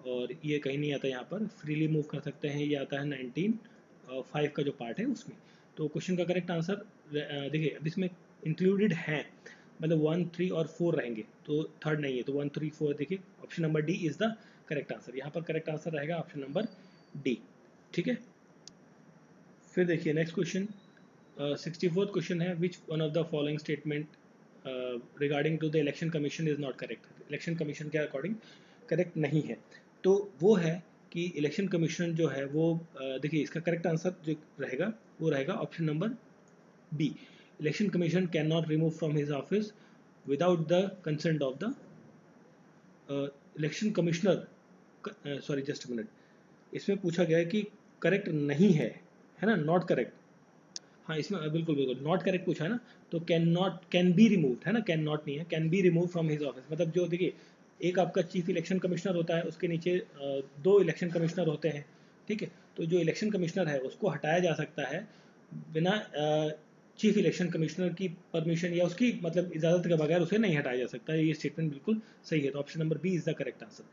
और ये कहीं नहीं आता यहाँ पर, फ्रीली मूव कर सकते हैं, ये आता है 19(5) का जो पार्ट है उसमें। तो क्वेश्चन का करेक्ट आंसर देखिए, अब इसमें इंक्लूडेड है, मतलब 1, 3 और 4 रहेंगे, तो थर्ड नहीं है, तो 1, 3, 4 देखिए option number D is the correct answer. यहाँ पर करेक्ट आंसर रहेगा ऑप्शन नंबर डी। ठीक है, फिर देखिए नेक्स्ट क्वेश्चन 64th क्वेश्चन है, which one of the following statement regarding to the election commission is not correct. Election commission के अकॉर्डिंग करेक्ट नहीं है, तो वो है कि इलेक्शन कमीशन जो है वो देखिए इसका करेक्ट आंसर जो रहेगा वो रहेगा option number B. Election commission can not remove from his office without the consent of the election commissioner. Sorry just minute, इसमें पूछा गया है कि करेक्ट नहीं है ना, नॉट करेक्ट। हाँ, इसमें बिल्कुल बिल्कुल नॉट करेक्ट पूछा है ना, तो कैन बी रिमूव्ड है ना, कैन नॉट नहीं है, can be remove from his office. मतलब जो देखिए, एक आपका चीफ इलेक्शन कमिश्नर होता है, उसके नीचे 2 इलेक्शन कमिश्नर होते हैं। ठीक है, तो जो इलेक्शन कमिश्नर है उसको हटाया जा सकता है बिना चीफ इलेक्शन कमिश्नर की परमिशन या उसकी मतलब इजाज़त के बगैर उसे नहीं हटाया जा सकता। ये स्टेटमेंट बिल्कुल सही है, तो option number B is the correct answer.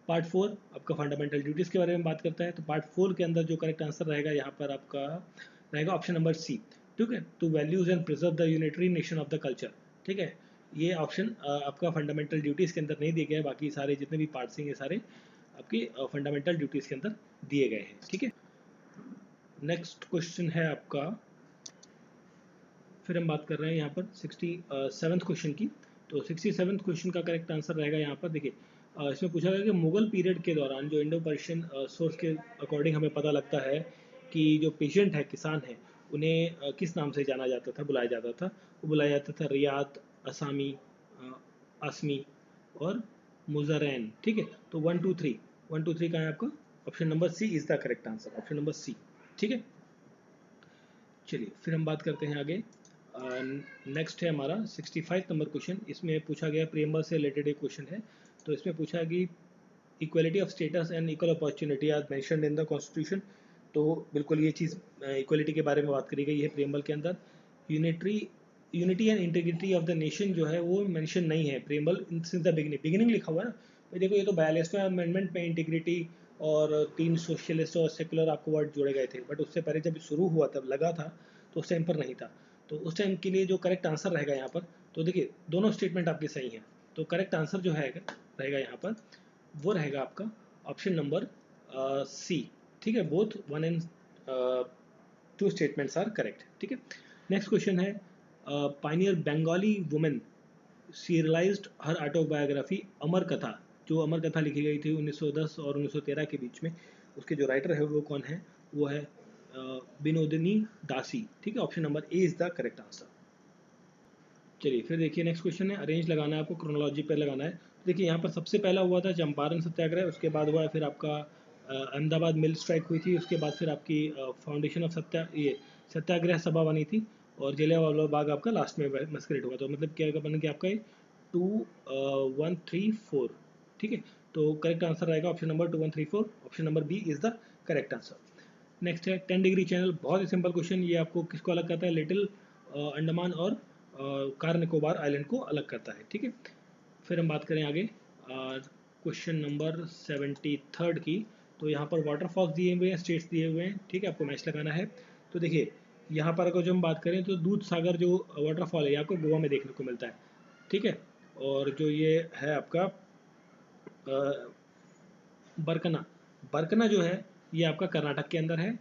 Part 4 आपका फंडामेंटल ड्यूटीज़ के बारे में बात करता है, तो पार्ट 4 के अंदर जो करेक्ट आंसर रहेगा यहाँ पर आपका रहेगा ऑप्शन नंबर सी। ठीक है, to values and preserve the unitary nation of the culture. ठीक है, ये ऑप्शन आपका फंडामेंटल ड्यूटीज़ के अंदर नहीं दिए गए, बाकी सारे जितने भी पार्ट्स हैं ये सारे आपकी फंडामेंटल ड्यूटीज़ के अंदर दिए गए हैं। ठीक है, नेक्स्ट क्वेश्चन है आपका, फिर हम बात कर रहे हैं यहाँ पर 67th क्वेश्चन की। तो 67th क्वेश्चन का करेक्ट आंसर रहेगा यहाँ पर देखिए, इसमें पूछा गया कि मुगल पीरियड के दौरान जो इंडो पर्शियन सोर्स के अकॉर्डिंग हमें पता लगता है कि जो पेशेंट है, किसान है, उन्हें किस नाम से जाना जाता था, बुलाया जाता था। वो बुलाया जाता था रियात, असामी, आसमी और मुजरैन। ठीक है, तो 1, 2, 3, 1, 2, 3 का है आपका option number C is the correct answer, option number C. ठीक है, चलिए फिर हम बात करते हैं आगे। नेक्स्ट है हमारा 65 नंबर क्वेश्चन। इसमें पूछा गया प्रियम्बल से रिलेटेड एक क्वेश्चन है। तो इसमें पूछा कि equality of status and equal opportunity are mentioned in the constitution. तो बिल्कुल ये चीज़ इक्वलिटी के बारे में बात करी गई है प्रियम्बल के अंदर। Unity and integrity of the nation जो है वो मेंशन नहीं है प्रियम्बल सिंस द बिगिनिंग लिखा हुआ है ना। तो देखो, ये तो 42वें अमेंडमेंट में इंटीग्रिटी और 3 सोशलिस्ट और सेकुलर आपको वर्ड जोड़े गए थे, बट उससे पहले जब शुरू हुआ तब लगा था, तो उस टाइम पर नहीं था। तो उस टाइम के लिए जो करेक्ट आंसर रहेगा यहाँ पर, तो देखिए दोनों स्टेटमेंट आपकी सही हैं, तो करेक्ट आंसर जो है रहेगा यहाँ पर वो रहेगा आपका ऑप्शन नंबर सी। ठीक है, both 1 and 2 statements are correct. ठीक है, नेक्स्ट क्वेश्चन है pioneer Bengali women serialised her autobiography Amar Katha. जो अमर कथा लिखी गई थी 1910 और 1913 के बीच में, उसके जो राइटर है वो कौन है, वो है विनोदिनी दासी। ठीक है, option number A is the correct answer. चलिए फिर देखिए नेक्स्ट क्वेश्चन है, अरेंज लगाना है आपको, क्रोनोलॉजी पे लगाना है। देखिए यहाँ पर सबसे पहला हुआ था चंपारण सत्याग्रह, उसके बाद हुआ फिर आपका अहमदाबाद मिल स्ट्राइक हुई थी, उसके बाद फिर आपकी फाउंडेशन ऑफ सत्याग्रह सभा बनी थी, और जलियांवाला बाग आपका लास्ट में मस्करेट हुआ। तो मतलब क्या बन गया आपका 2, 1, 3, 4। ठीक है, तो करेक्ट आंसर रहेगा option number 2, 1, 3, 4, option number B is the correct answer. Next है 10 डिग्री चैनल, बहुत ही सिंपल क्वेश्चन। ये आपको किसको अलग करता है, लिटिल अंडमान और कार निकोबार आइलैंड को अलग करता है। ठीक है, फिर हम बात करें आगे क्वेश्चन नंबर 73 की। तो यहाँ पर वाटरफॉल्स दिए हुए हैं, स्टेट्स दिए हुए हैं, ठीक है, आपको मैच लगाना है। तो देखिए यहाँ पर अगर जो हम बात करें तो दूध सागर जो वाटरफॉल है ये आपको गोवा में देखने को मिलता है, ठीक है। और जो ये है आपका बरकना, बरकना जो है ये आपका कर्नाटक के अंदर है।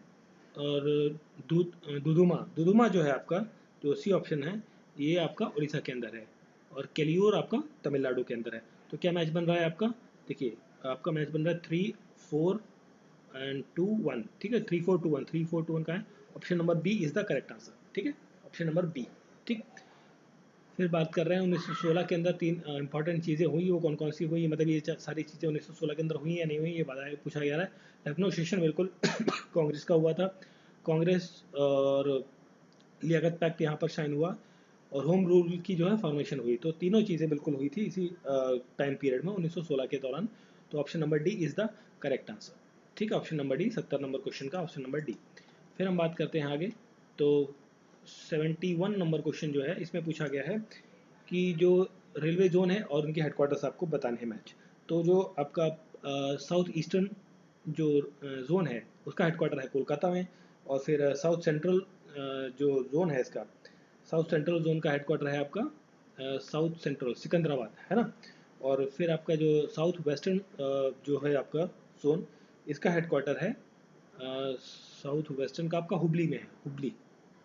और दुदुमा, दुदुमा जो है आपका, जो सी ऑप्शन है, ये आपका उड़ीसा के अंदर है। और केलियोर आपका तमिलनाडु के अंदर है। तो क्या मैच बन रहा है आपका, देखिए आपका मैच बन रहा है 3-4-2-1, ठीक है, 3-4-2-1, 3-4-2-1 का है। Option number B is the correct answer, ठीक है, ऑप्शन नंबर बी, ठीक। फिर बात कर रहे हैं 1916 के अंदर तीन इंपॉर्टेंट चीज़ें हुई, वो कौन कौन सी हुई, मतलब ये सारी चीज़ें 1916 के अंदर हुई या नहीं हुई, ये पूछा जा रहा है। लखनऊ सेशन बिल्कुल कांग्रेस का हुआ था, कांग्रेस और लियाकत पैक्ट यहाँ पर साइन हुआ, और होम रूल की जो है फॉर्मेशन हुई। तो तीनों चीज़ें बिल्कुल हुई थी इसी टाइम पीरियड में 1916 के दौरान। तो option number D is the correct answer, ठीक है, option number D 70 number question का ऑप्शन नंबर डी। फिर हम बात करते हैं आगे। तो 71 नंबर क्वेश्चन जो है इसमें पूछा गया है कि जो रेलवे जोन है और उनके हेडक्वार्टर्स आपको बताने हैं मैच। तो जो आपका साउथ ईस्टर्न जो जोन है उसका हेडक्वार्टर है कोलकाता में। और फिर साउथ सेंट्रल जो जोन है इसका, साउथ सेंट्रल जोन का हेडक्वार्टर है आपका साउथ सेंट्रल सिकंदराबाद, है ना। और फिर आपका जो साउथ वेस्टर्न जो है आपका जोन, इसका हेडक्वार्टर है साउथ वेस्टर्न का आपका हुबली में है, हुबली,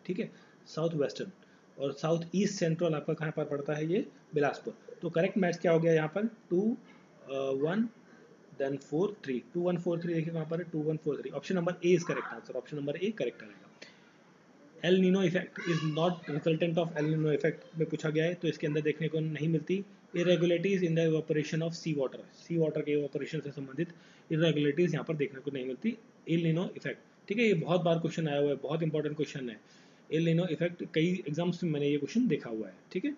ठीक है, साउथ वेस्टर्न। और साउथ ईस्ट सेंट्रल आपका कहाँ पर पड़ता है, ये बिलासपुर। तो करेक्ट मैच क्या हो गया यहाँ पर, 2-1 देन 4-3, 2-1-4-3, देखिए कहाँ पर है 2-1-4-3, option number A is correct answer, option number A correct रहेगा। El Nino effect is not resultant of El Nino effect में पूछा गया है, तो इसके अंदर देखने को नहीं मिलती। Irregularities in the evaporation of sea water, sea water के इवेपोरेशन से संबंधित इरेगुलरिटीज यहाँ पर देखने को नहीं मिलती। एल नीनो इफेक्ट, ठीक है, ये बहुत बार क्वेश्चन आया हुआ है, बहुत इंपॉर्टेंट क्वेश्चन है। एल नीनो इफेक्ट कई एग्जाम्स में मैंने ये क्वेश्चन देखा हुआ है, ठीक है।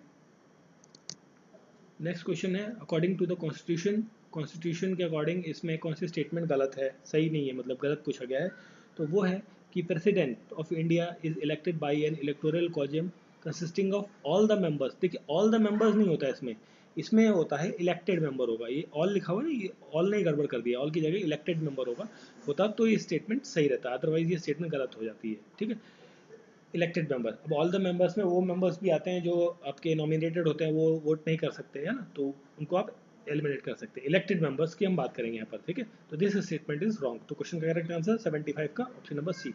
नेक्स्ट क्वेश्चन है, according to the constitution, constitution के अकॉर्डिंग इसमें कौन सी स्टेटमेंट गलत है, सही नहीं है, मतलब गलत पूछा गया है। तो वो है कि president of India is elected by N electoral collegium consisting of all the members. देखिए ऑल द मेंबर्स नहीं होता है इसमें, इसमें होता है इलेक्टेड मेंबर होगा। ये ऑल लिखा हुआ है ना, ये ऑल नहीं गड़बड़ कर दिया, ऑल की जगह इलेक्टेड मेंबर होगा होता, तो ये स्टेटमेंट सही रहता है, अदरवाइज ये स्टेटमेंट गलत हो जाती है, ठीक है। इलेक्टेड मेंबर, अब ऑल द मेंबर्स में वो मेंबर्स भी आते हैं जो आपके नॉमिनेटेड होते हैं, वो वोट नहीं कर सकते है ना, तो उनको आप एलिमिनेट कर सकते हैं। इलेक्टेड मेंबर्स की हम बात करेंगे यहाँ पर, ठीक है। तो दिस स्टेटमेंट इज रॉन्ग, तो क्वेश्चन का करेक्ट आंसर 75 का ऑप्शन नंबर सी।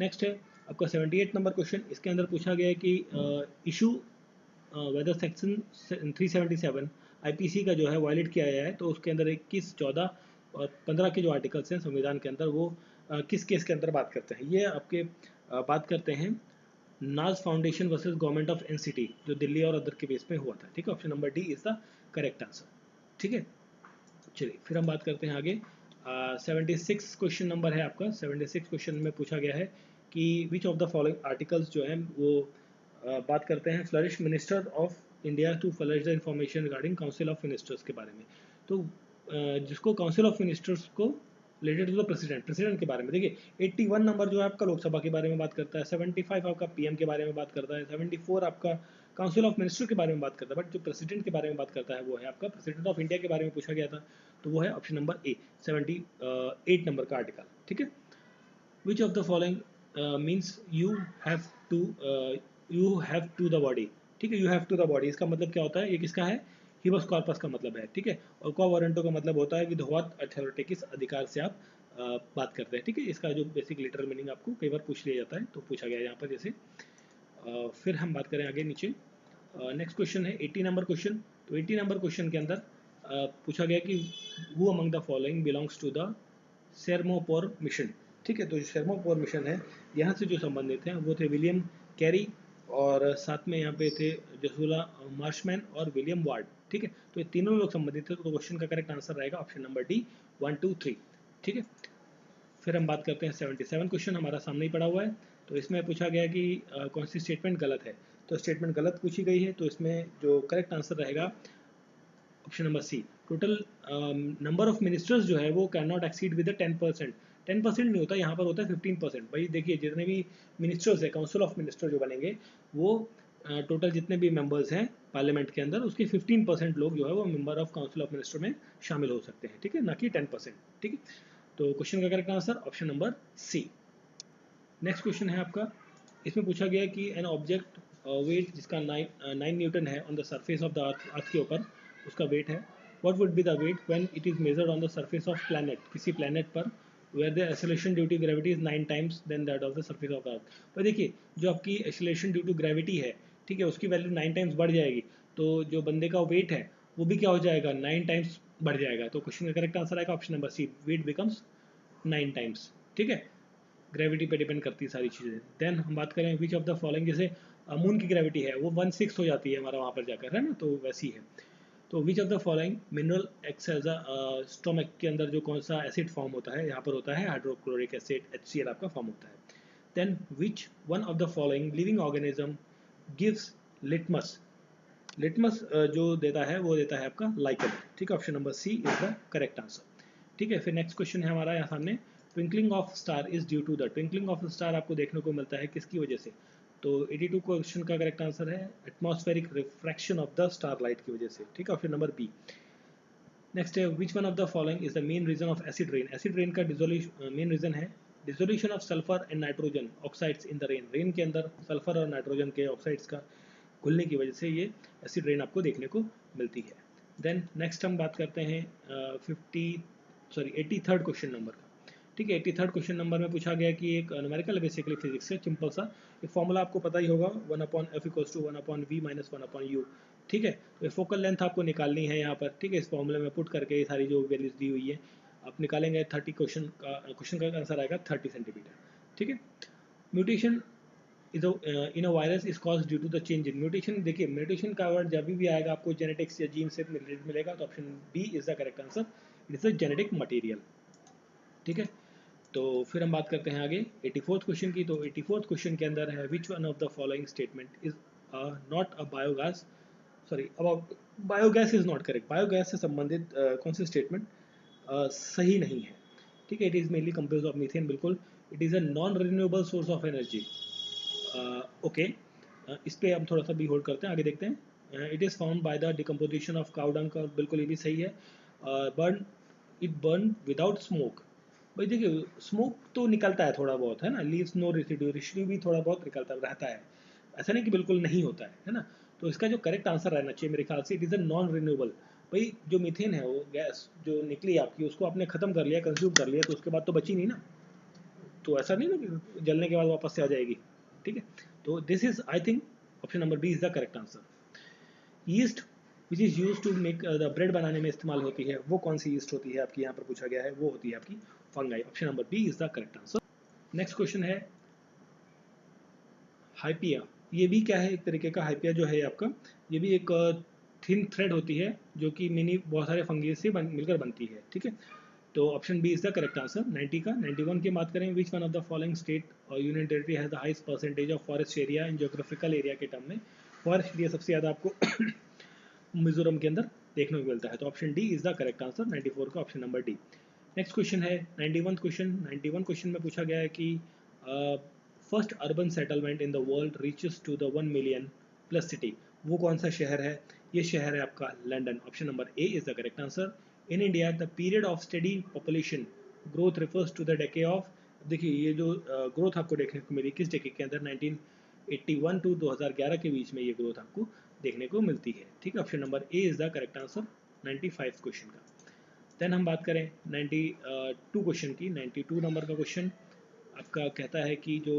नेक्स्ट है आपका 78 नंबर क्वेश्चन, इसके अंदर पूछा गया है कि इशू वेदर सेक्शन 377 आईपीसी का जो है वायलेट किया गया है, तो उसके अंदर 21, 14 और 15 के जो आर्टिकल्स हैं संविधान के अंदर, वो किस केस के अंदर बात करते हैं। ये आपके बात करते हैं नाज foundation versus government of NCT, जो दिल्ली और अदर के बेस पे हुआ था, ठीक है, option number D is the correct answer, ठीक है। चलिए फिर हम बात करते हैं आगे। 76 क्वेश्चन नंबर है आपका, 76 क्वेश्चन में पूछा गया है कि which of the following articles जो है वो बात करते हैं flourish minister of India to flourish the information regarding council of ministers के बारे में। तो जिसको काउंसिल ऑफ मिनिस्टर्स को related to the president, president के बारे में, देखिए 81 नंबर जो है आपका लोकसभा के बारे में बात करता है, 75 आपका पीएम के बारे में बात करता है, 74 आपका काउंसिल ऑफ मिनिस्टर के बारे में बात करता है, बट जो प्रेसिडेंट के बारे में बात करता है वो है आपका प्रेसिडेंट ऑफ इंडिया के बारे में पूछा गया था, तो वो है ऑप्शन नंबर ए 78 नंबर का आर्टिकल, ठीक है। Which of the following means you have to the body, ठीक है, you have to the body, इसका मतलब क्या होता है, ये किसका है, हिबस कॉर्पस का मतलब है, ठीक है। और क्वा वारंटो का मतलब होता है विद व्हाट अथॉरिटी, किस अधिकार से आप बात करते हैं, ठीक है। इसका जो बेसिक लिटरल मीनिंग आपको कई बार पूछ लिया जाता है, तो पूछा गया है यहाँ पर जैसे। फिर हम बात करें आगे नीचे। नेक्स्ट क्वेश्चन है 80 नंबर क्वेश्चन। तो 80 नंबर क्वेश्चन के अंदर पूछा गया कि who among the following belongs to the Serampore mission, ठीक है। तो जो सेरमोपोर मिशन है, यहाँ से जो संबंधित हैं वो थे विलियम कैरी, और साथ में यहाँ पे थे जसूला मार्शमैन और विलियम वार्ड, ठीक है। तो ये तीनों लोग संबंधित थे, तो क्वेश्चन का करेक्ट आंसर रहेगा ऑप्शन नंबर डी 1, 2, 3, ठीक है। फिर हम बात करते हैं 77 क्वेश्चन हमारा सामने ही पड़ा हुआ है। तो इसमें पूछा गया कि कौन सी स्टेटमेंट गलत है, तो स्टेटमेंट गलत पूछी गई है, तो इसमें जो करेक्ट आंसर रहेगा option number C. Total number of ministers जो है वो कैन नॉट एक्सीड विद 10%, 10% नहीं होता, यहाँ पर होता है 15%। भाई देखिए जितने भी मिनिस्टर्स है, काउंसिल ऑफ मिनिस्टर जो बनेंगे, वो टोटल जितने भी मेंबर्स हैं पार्लियामेंट के अंदर, उसके 15% लोग जो है वो member of council of minister में शामिल हो सकते हैं, ठीक है, ना कि 10%, ठीक है। तो क्वेश्चन का correct answer option number C. Next question है आपका, इसमें पूछा गया है कि एन ऑब्जेक्ट वेट जिसका 9 न्यूटन है on the surface of the earth के ऊपर उसका वेट है, what would be the weight when it is measured on the surface of planet, किसी प्लैनेट पर where the acceleration due to gravity is 9 times than that of the surface of the earth. पर देखिए जो आपकी एक्सेलरेशन ड्यू टू ग्रेविटी है, ठीक है, उसकी वैल्यू 9 टाइम्स बढ़ जाएगी, तो जो बंदे का वेट है वो भी क्या हो जाएगा, 9 टाइम्स बढ़ जाएगा। तो क्वेश्चन का करेक्ट आंसर आएगा option number C, weight becomes 9 times. ठीक है, ग्रेविटी पे डिपेंड करती है सारी चीज़ें। देन हम बात करें विच ऑफ द फॉलोइंग, जैसे मून की ग्रेविटी है वो 1/6 हो जाती है हमारा वहाँ पर जाकर, है ना, तो वैसी है। तो which of the following mineral ex as a stomach के अंदर जो कौन सा एसिड फॉर्म होता है, यहाँ पर होता है हाइड्रोक्लोरिक एसिड HCl आपका फॉर्म होता है। Then which one of the following living organism gives litmus, litmus जो देता है वो देता है आपका लाइकन। ठीक है, option number C is the correct answer. ठीक है, फिर नेक्स्ट क्वेश्चन है हमारा यहाँ सामने, twinkling of star is due to the, twinkling of star आपको देखने को मिलता है किसकी वजह से, तो 82 क्वेश्चन का करेक्ट आंसर है atmospheric refraction of the star light की वजह से। ठीक है, ऑप्शन नंबर बी। नेक्स्ट है which one of the following is the main reason of acid rain, acid rain का मेन रीजन है dissolution of sulphur and nitrogen oxides in the rain, rain के अंदर सल्फर और नाइट्रोजन के ऑक्साइड्स का घुलने की वजह से ये एसिड रेन आपको देखने को मिलती है। देन नेक्स्ट हम बात करते हैं 83rd क्वेश्चन नंबर का। ठीक है, 83rd क्वेश्चन नंबर में पूछा गया कि एक न्यूमेरिकल बेसिकली फिजिक्स से सिंपल सा एक फॉर्मूला आपको पता ही होगा 1/f = 1/v - 1/u। ठीक है, तो फोकल लेंथ आपको निकालनी है यहाँ पर। ठीक है, इस फॉर्मूले में पुट करके ये सारी जो वैल्यूज दी हुई है आप निकालेंगे, 30 क्वेश्चन का आंसर आएगा 30 सेंटीमीटर। ठीक है, mutation is in a virus is cause due to the change in mutation. देखिए म्यूटेशन का वर्ड जब भी आएगा आपको जेनेटिक्स या जीन से रिलेटेड मिलेगा, तो option B is the correct answer, it is the genetic material. ठीक है, तो फिर हम बात करते हैं आगे 84th क्वेश्चन की। तो 84th क्वेश्चन के अंदर है which one of the following statement is not a biogas, sorry about biogas is not correct, biogas से संबंधित कौन सी स्टेटमेंट सही नहीं है। ठीक है, it is mainly compose of methane, बिल्कुल it is a non renewable source of energy. Okay, इस पे हम थोड़ा सा भी होल्ड करते हैं, आगे देखते हैं। It is found by the decomposition of cow dung, का बिल्कुल ये भी सही है। Burn, it burn without smoke, भाई देखिए स्मोक तो निकलता है थोड़ा बहुत, है ना, लीव्स नो रेसिड्यू, रेसिड्यू भी थोड़ा बहुत निकलता रहता है, ऐसा नहीं कि बिल्कुल नहीं होता है ना। तो इसका जो करेक्ट आंसर रहना चाहिए मेरे ख्याल से, it is a non renewable. भाई जो मीथेन है वो गैस जो निकली आपकी उसको आपने खत्म कर लिया, कंज्यूम कर लिया, तो उसके बाद तो बची नहीं ना, तो ऐसा नहीं ना कि जलने के बाद वापस से आ जाएगी। ठीक है, तो this is I think option number B is the correct answer. Yeast which is use to make the bread बनाने में इस्तेमाल होती है, वो कौन सी ईस्ट होती है आपकी, यहाँ पर पूछा गया है, वो होती है आपकी fungi. Option number B is the correct answer. Next question है हाइपिया, ये भी क्या है, एक तरीके का हाइपिया जो है आपका, ये भी एक थिन थ्रेड होती है जो कि मिनी बहुत सारे फंगी से मिलकर बनती है। ठीक है, तो option B is the correct answer. 90 का 91 की बात करें, which one of the following state और union territory has the highest percentage of forest area in geographical area के टर्म में, फॉरेस्ट एरिया सबसे ज़्यादा आपको मिजोरम के अंदर देखने को मिलता है, तो option D is the correct answer, 94 का option number D. Next question है 91 क्वेश्चन। 91 क्वेश्चन में पूछा गया है कि first urban settlement in the world reaches to the 1 million plus city, वो कौन सा शहर है, ये शहर है आपका London, option number A is the correct answer. In India the period of study population growth refers to the decade of, देखिए ये जो ग्रोथ आपको देखने को मिली किस डेके के अंदर, 1981 टू 2011 के बीच में ये ग्रोथ आपको देखने को मिलती है। ठीक है, option number A is the correct answer 95 question का। देन हम बात करें 92 क्वेश्चन की। 92 नंबर का क्वेश्चन आपका कहता है कि जो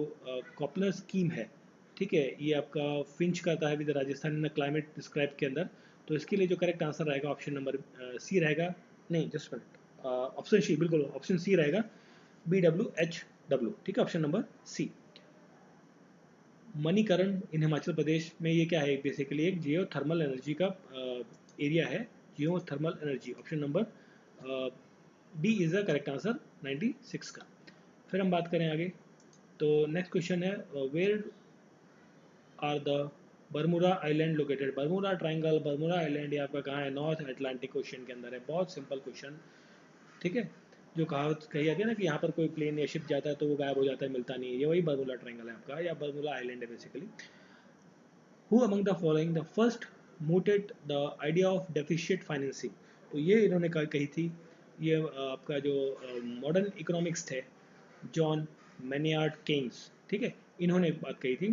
कॉपलर स्कीम है, ठीक है, ये आपका फिंच करता है with Rajasthan in climate describe के अंदर, तो इसके लिए जो करेक्ट आंसर रहेगा ऑप्शन नंबर सी रहेगा, नहीं जस्ट मिनट, ऑप्शन सी, बिल्कुल ऑप्शन सी रहेगा, BWHW। ठीक है, option number C. Manikaran in Himachal Pradesh में ये क्या है, बेसिकली एक जियो थर्मल एनर्जी का एरिया है, geothermal energy, option number D is the correct answer 96 का। फिर हम बात करें आगे, तो नेक्स्ट क्वेश्चन है where are the Bermuda island located, Bermuda triangle, Bermuda island ये आपका कहाँ है, नॉर्थ अटलांटिक ओशन के अंदर है, बहुत सिंपल क्वेश्चन। ठीक है, जो कहावत कही जाती है ना कि यहाँ पर कोई प्लेन या शिप जाता है तो वो गायब हो जाता है, मिलता नहीं है, ये वही बर्मुडा ट्राइंगल है आपका, या बर्मुडा आइलैंड है basically. Who among the following the first mooted the idea of deficient financing, तो ये इन्होंने कही थी, ये आपका जो मॉडर्न इकोनॉमिक्स थे, जॉन मैनियार्ड केन्स, ठीक है, इन्होंने बात कही थी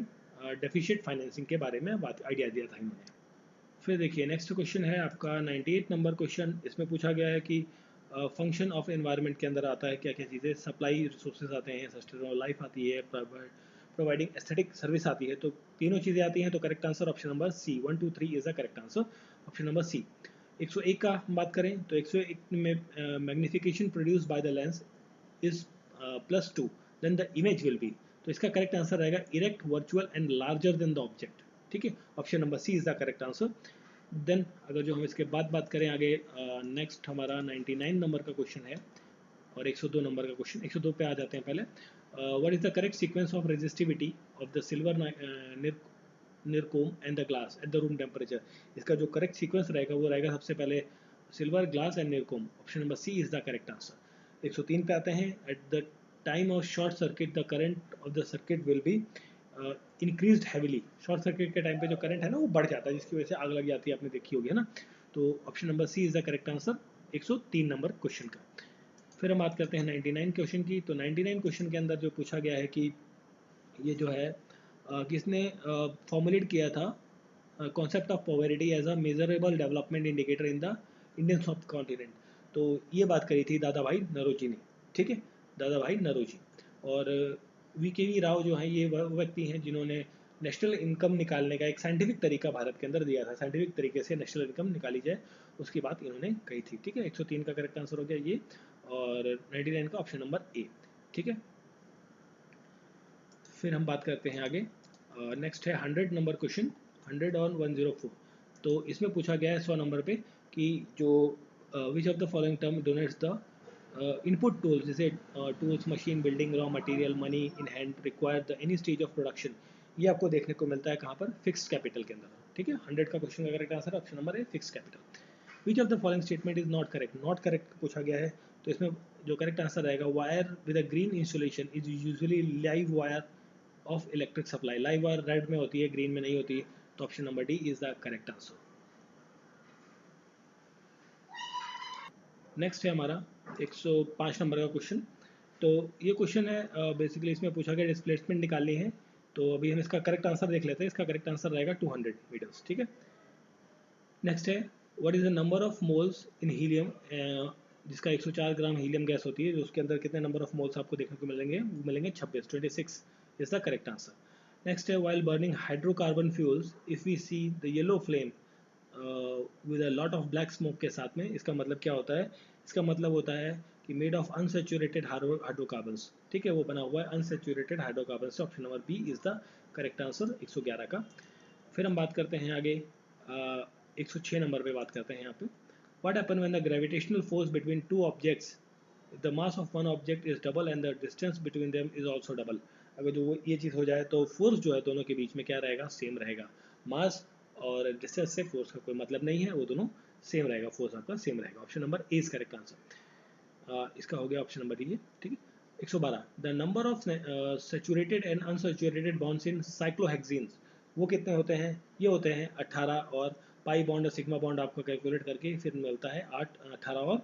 डेफिशिएंट फाइनेंसिंग के बारे में, बात आइडिया दिया था इन्होंने। फिर देखिए नेक्स्ट क्वेश्चन है आपका 98 नंबर क्वेश्चन। इसमें पूछा गया है कि फंक्शन ऑफ एनवायरनमेंट के अंदर आता है क्या क्या चीज़ें, सप्लाई रिसोर्सेज आते हैं, सस्टेनेबल लाइफ आती है, प्रोवाइडिंग एस्थेटिक सर्विस आती है। तो तीनों चीज़ें आती हैं, तो correct answer option number C, 1 2 3 is the correct answer, option number C. 101 का हम बात करें तो 101 में magnification produced by the lens is +2 then the image will be. तो इसका करेक्ट आंसर रहेगा erect, virtual and larger than the object, ठीक है, option number C is the correct answer. Then अगर जो हम इसके बाद बात करें आगे, नेक्स्ट हमारा 99 नंबर का क्वेश्चन है और 102 नंबर का क्वेश्चन। 102 पे आ जाते हैं पहले। What is the correct sequence of resistivity of the silver nichrome and the glass at the room temperature. इसका जो करेक्ट सीक्वेंस रहेगा वो रहेगा सबसे पहले silver, glass and nichrome, option number C is the correct answer. 103 पे आते हैं, at the time of short circuit the current of the circuit will be increase heavily. Short circuit के टाइम पे जो करंट है ना वो बढ़ जाता है, जिसकी वजह से आग लग जाती है, आपने देखी होगी है ना। तो option number C is the correct answer 103 number question का। फिर हम बात करते हैं 99 क्वेश्चन की। तो 99 क्वेश्चन के अंदर जो पूछा गया है कि ये जो है किसने फॉर्मुलेट किया था concept of poverty as a measurable development indicator in the Indian subcontinent. तो ये बात करी थी दादा भाई नरोजी ने, ठीक है, दादा भाई नरोजी। और वी राव जो है ये वो व्यक्ति हैं जिन्होंने नेशनल इनकम निकालने का एक साइंटिफिक तरीका भारत के अंदर दिया था, साइंटिफिक तरीके से नेशनल इनकम निकाली जाए, उसकी बात इन्होंने कही थी, ठीक है। 103 का करेक्ट आंसर हो गया ये, और 99 का ऑप्शन नंबर ए, ठीक है। फिर हम बात करते हैं आगे, नेक्स्ट है 100 नंबर क्वेश्चन, 100 और 104। तो इसमें पूछा गया है 100 नंबर पे कि जो which of the following term denotes the input tools, जैसे tools, machine, building, raw material, money in hand require the any stage of production. ये आपको देखने को मिलता है कहाँ पर, फिक्स कैपिटल के अंदर, ठीक है। 100 का क्वेश्चन का करेक्ट आंसर ऑप्शन नंबर है fix capital. Which of the following statement is not correct, not correct पूछा गया है। तो इसमें जो करेक्ट आंसर रहेगा, wire with a green insulation is usually live wire of electric supply. Live wire red में होती है, ग्रीन में नहीं होती, तो option number D is the correct answer. Next है हमारा 105 नंबर का क्वेश्चन। तो ये क्वेश्चन है बेसिकली इसमें पूछा गया डिस्प्लेसमेंट निकालनी है। तो अभी हम इसका करेक्ट आंसर देख लेते हैं। इसका करेक्ट आंसर रहेगा 200 मीटर्स, ठीक है। नेक्स्ट है, what is the number of moles in helium, जिसका 104 ग्राम हीलियम गैस होती है, जो उसके अंदर कितने नंबर ऑफ मोल्स आपको देखने को मिलेंगे, वो मिलेंगे 26 is the correct answer. Next है, while burning hydrocarbon fuels if we see the yellow flame with a lot of black smoke के साथ में, इसका मतलब क्या होता है, इसका मतलब होता है कि मेड ऑफ अनसेचुरेटेड हाइड्रोकार्बन्स, ठीक है, वो बना हुआ है अनसेचुरेटेड हाइड्रोकार्बन से, option number B is the correct answer 111 का। फिर हम बात करते हैं आगे 106 नंबर पे बात करते हैं यहाँ पे, what happen when the gravitational force between two objects, the mass of one object is double and the distance between them is also double. अगर जो ये चीज़ हो जाए तो फोर्स जो है दोनों के बीच में क्या रहेगा, सेम रहेगा। मास और डिस्टेंस से फोर्स का कोई मतलब नहीं है, वो दोनों सेम रहेगा, फोर्स आपका सेम रहेगा, option number A is correct answer. इसका हो गया ऑप्शन नंबर डी, ठीक है। 112, the number of saturated and unsaturated bonds in cyclohexenes, वो कितने होते हैं, ये होते हैं 18, और पाई बॉन्ड और सिग्मा बॉन्ड आपको कैलकुलेट करके फिर मिलता है 8, 18 और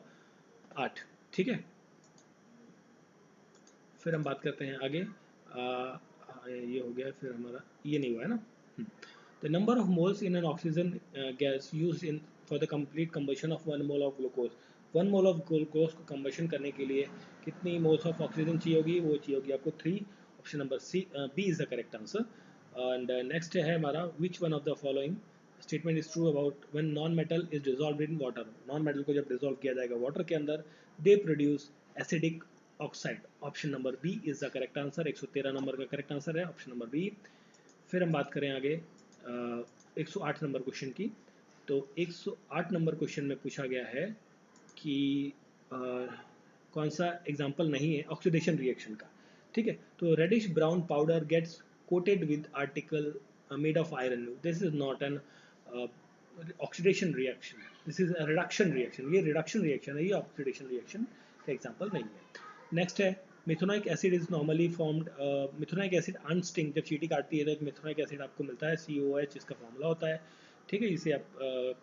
8, ठीक है। फिर हम बात करते हैं आगे, ये हो गया, फिर हमारा ये नहीं हुआ है ना। The number of moles in an oxygen gas use in for the complete combustion of 1 mole of glucose, 1 mole of glucose को कंबशन करने के लिए कितनी मोल्स ऑफ ऑक्सीजन चाहिए होगी, वो चाहिए होगी आपको 3, option number C, B is the correct answer. And next है हमारा, which one of the following statement is true about when non metal is dissolve in water, non metal को जब डिजॉल्व किया जाएगा वाटर के अंदर, they produce acidic oxide, option number B is the correct answer. 113 number का करेक्ट आंसर है ऑप्शन नंबर बी। फिर हम बात करें आगे 108 नंबर क्वेश्चन की। तो 108 नंबर क्वेश्चन में पूछा गया है कि कौन सा एग्जाम्पल नहीं है ऑक्सीडेशन रिएक्शन का, ठीक है। तो reddish brown powder gets coated with article made of iron, this is not an oxidation reaction, this is a reduction reaction, ये रिडक्शन रिएक्शन है, ये ऑक्सीडेशन रिएक्शन का एग्जाम्पल नहीं है। नेक्स्ट है, methanoic acid is normally formed, methanoic acid ant sting, जब चींटी काटती है तो मिथुनाइक एसिड आपको मिलता है COH, इसका फॉर्मूला होता है, ठीक है, इसे आप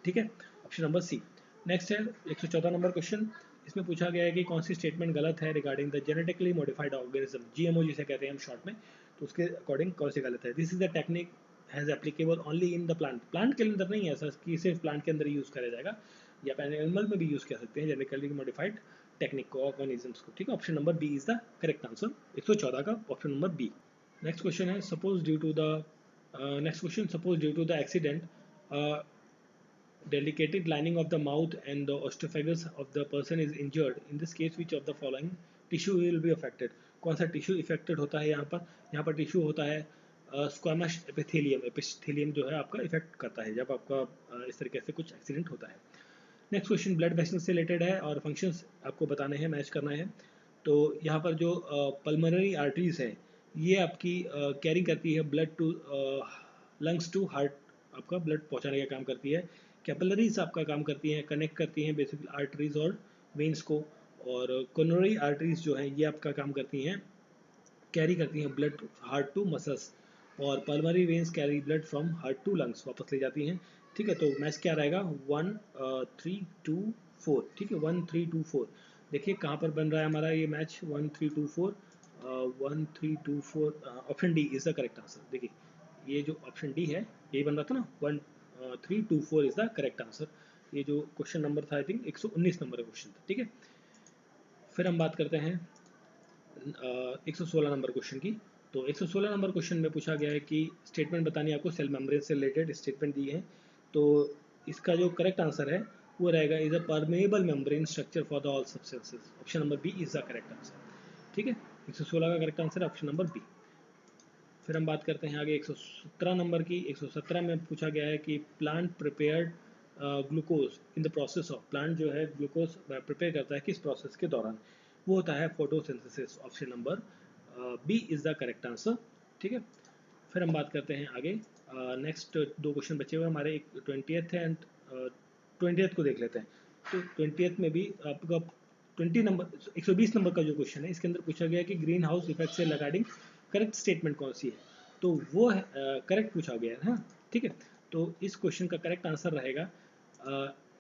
ठीक है, ऑप्शन नंबर सी। नेक्स्ट है 114 नंबर क्वेश्चन। इसमें पूछा गया है कि कौन सी स्टेटमेंट गलत है regarding the genetically modified organism, GMO जिसे कहते हैं हम शॉर्ट में, तो उसके अकॉर्डिंग कौन सी गलत है। This is the technique has applicable only in the plant, plant के अंदर नहीं है ऐसा कि सिर्फ प्लांट के अंदर ही यूज़ करा जाएगा, या एनिमल में भी यूज़ कर सकते हैं जेनेटिकली मॉडिफाइड टेक्निक को, ऑर्गेनिजम्स को, ठीक है। Option number B is the correct answer, 114 का option number B. Next question है suppose due to the next question, suppose due to the accident delicate lining of the mouth and the esophagus of the person is injured. In this case, which of the following tissue will be affected? कौन सा टिश्यू इफेक्टेड होता है यहाँ पर टिश्यू होता है स्क्वामस एपिथेलियम, एपिथेलियम जो है आपका इफेक्ट करता है जब आपका इस तरीके से कुछ एक्सीडेंट होता है। नेक्स्ट क्वेश्चन ब्लड वेसल से रिलेटेड है और फंक्शंस आपको बताने हैं, मैच करना है। तो यहाँ पर जो पल्मोनरी आर्टरीज है ये आपकी कैरी करती है blood to lungs to heart, आपका ब्लड पहुँचाने का काम करती है। कैपिलरीज आपका काम करती हैं, कनेक्ट करती हैं बेसिकली आर्टरीज और वेन्स को, और कोरोनरी आर्टरीज जो हैं ये आपका काम करती हैं, कैरी करती हैं ब्लड हार्ट टू मसल्स, और pulmonary veins carry blood from heart to lungs, वापस ले जाती हैं, ठीक है। तो मैच क्या रहेगा 1 3 2 4, ठीक है 1 3 2 4। देखिए कहाँ पर बन रहा है हमारा ये match 1 3 2 4, 1 3 2 4, option D is the correct answer. देखिए ये जो ऑप्शन डी है यही बन रहा था ना, 1 3 2 4 इज द करेक्ट आंसर। ये जो क्वेश्चन नंबर था आई थिंक 119 नंबर का क्वेश्चन था, ठीक है। फिर हम बात करते हैं 116 नंबर क्वेश्चन की। तो 116 नंबर क्वेश्चन में पूछा गया है कि स्टेटमेंट बतानी है आपको, सेल मेम्ब्रेन से रिलेटेड स्टेटमेंट दी है। तो इसका जो करेक्ट आंसर है वो रहेगा is a permeable membrane structure for the all substances, option number B is the correct answer, ठीक है। 116 का correct answer option number B. फिर हम बात करते हैं आगे 117 नंबर की। 117 में पूछा गया है कि plant prepared glucose in the process of, plant जो है ग्लूकोज प्रिपेयर करता है किस प्रोसेस के दौरान, वो होता है photosynthesis, option number B is the correct answer, ठीक है। फिर हम बात करते हैं आगे, नेक्स्ट दो क्वेश्चन बचे हुए हमारे, एक 20th है एंड 20th को देख लेते हैं। तो 20th में भी आपका 20 नंबर 120 नंबर का जो क्वेश्चन है इसके अंदर पूछा गया कि ग्रीन हाउस इफेक्ट से रिगार्डिंग करेक्ट स्टेटमेंट कौन सी है, तो वो है करेक्ट पूछा गया है, ठीक है। तो इस क्वेश्चन का करेक्ट आंसर रहेगा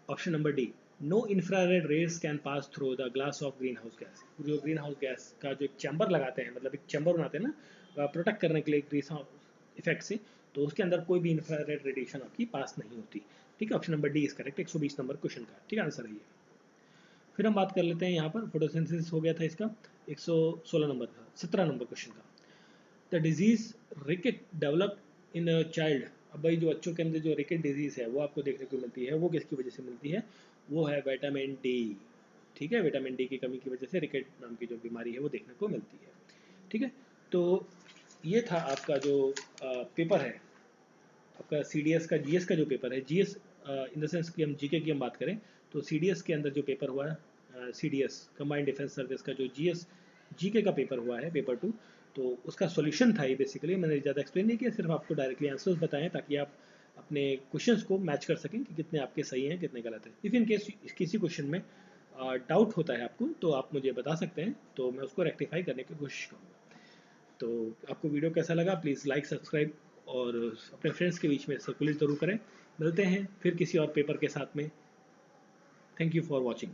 option number D, no infrared rays can pass through the glass of green house gas. जो ग्रीन हाउस गैस का जो एक चैम्बर लगाते हैं, मतलब एक चैम्बर बनाते हैं ना प्रोटेक्ट करने के लिए ग्रीन हाउस इफेक्ट से, तो उसके अंदर कोई भी इंफ्रारेड रेडिएशन आपकी पास नहीं होती, ठीक है। Option number D is correct 120 number question का, ठीक आंसर है ये। फिर हम बात कर लेते हैं यहाँ पर फोटोसिंथेसिस हो गया था इसका 116 नंबर का, 17 नंबर क्वेश्चन का। The disease रिकेट developed in a child. अब भाई जो बच्चों के अंदर जो रिकेट डिजीज है वो आपको देखने को मिलती है, वो किसकी वजह से मिलती है, वो है विटामिन डी, ठीक है। विटामिन डी की कमी की वजह से रिकेट नाम की जो बीमारी है वो देखने को मिलती है, ठीक है। तो ये था आपका जो पेपर है आपका सीडीएस का, जीएस का जो पेपर है, जीएस इन द सेंस कि हम जीके की हम बात करें तो सीडीएस के अंदर जो पेपर हुआ है सीडीएस कंबाइंड डिफेंस सर्विस का जो जीएस जीके का पेपर हुआ है पेपर 2, तो उसका सॉल्यूशन था ये बेसिकली। मैंने ज़्यादा एक्सप्लेन नहीं किया, सिर्फ आपको डायरेक्टली आंसर्स बताएं ताकि आप अपने क्वेश्चंस को मैच कर सकें कि कितने आपके सही हैं कितने गलत हैं। इफ़ इन केस किसी क्वेश्चन में डाउट होता है आपको तो आप मुझे बता सकते हैं, तो मैं उसको रेक्टिफाई करने की कोशिश करूँगा। तो आपको वीडियो कैसा लगा प्लीज़ लाइक सब्सक्राइब और अपने फ्रेंड्स के बीच में सर्कुलेट ज़रूर करें। मिलते हैं फिर किसी और पेपर के साथ में। Thank you for watching.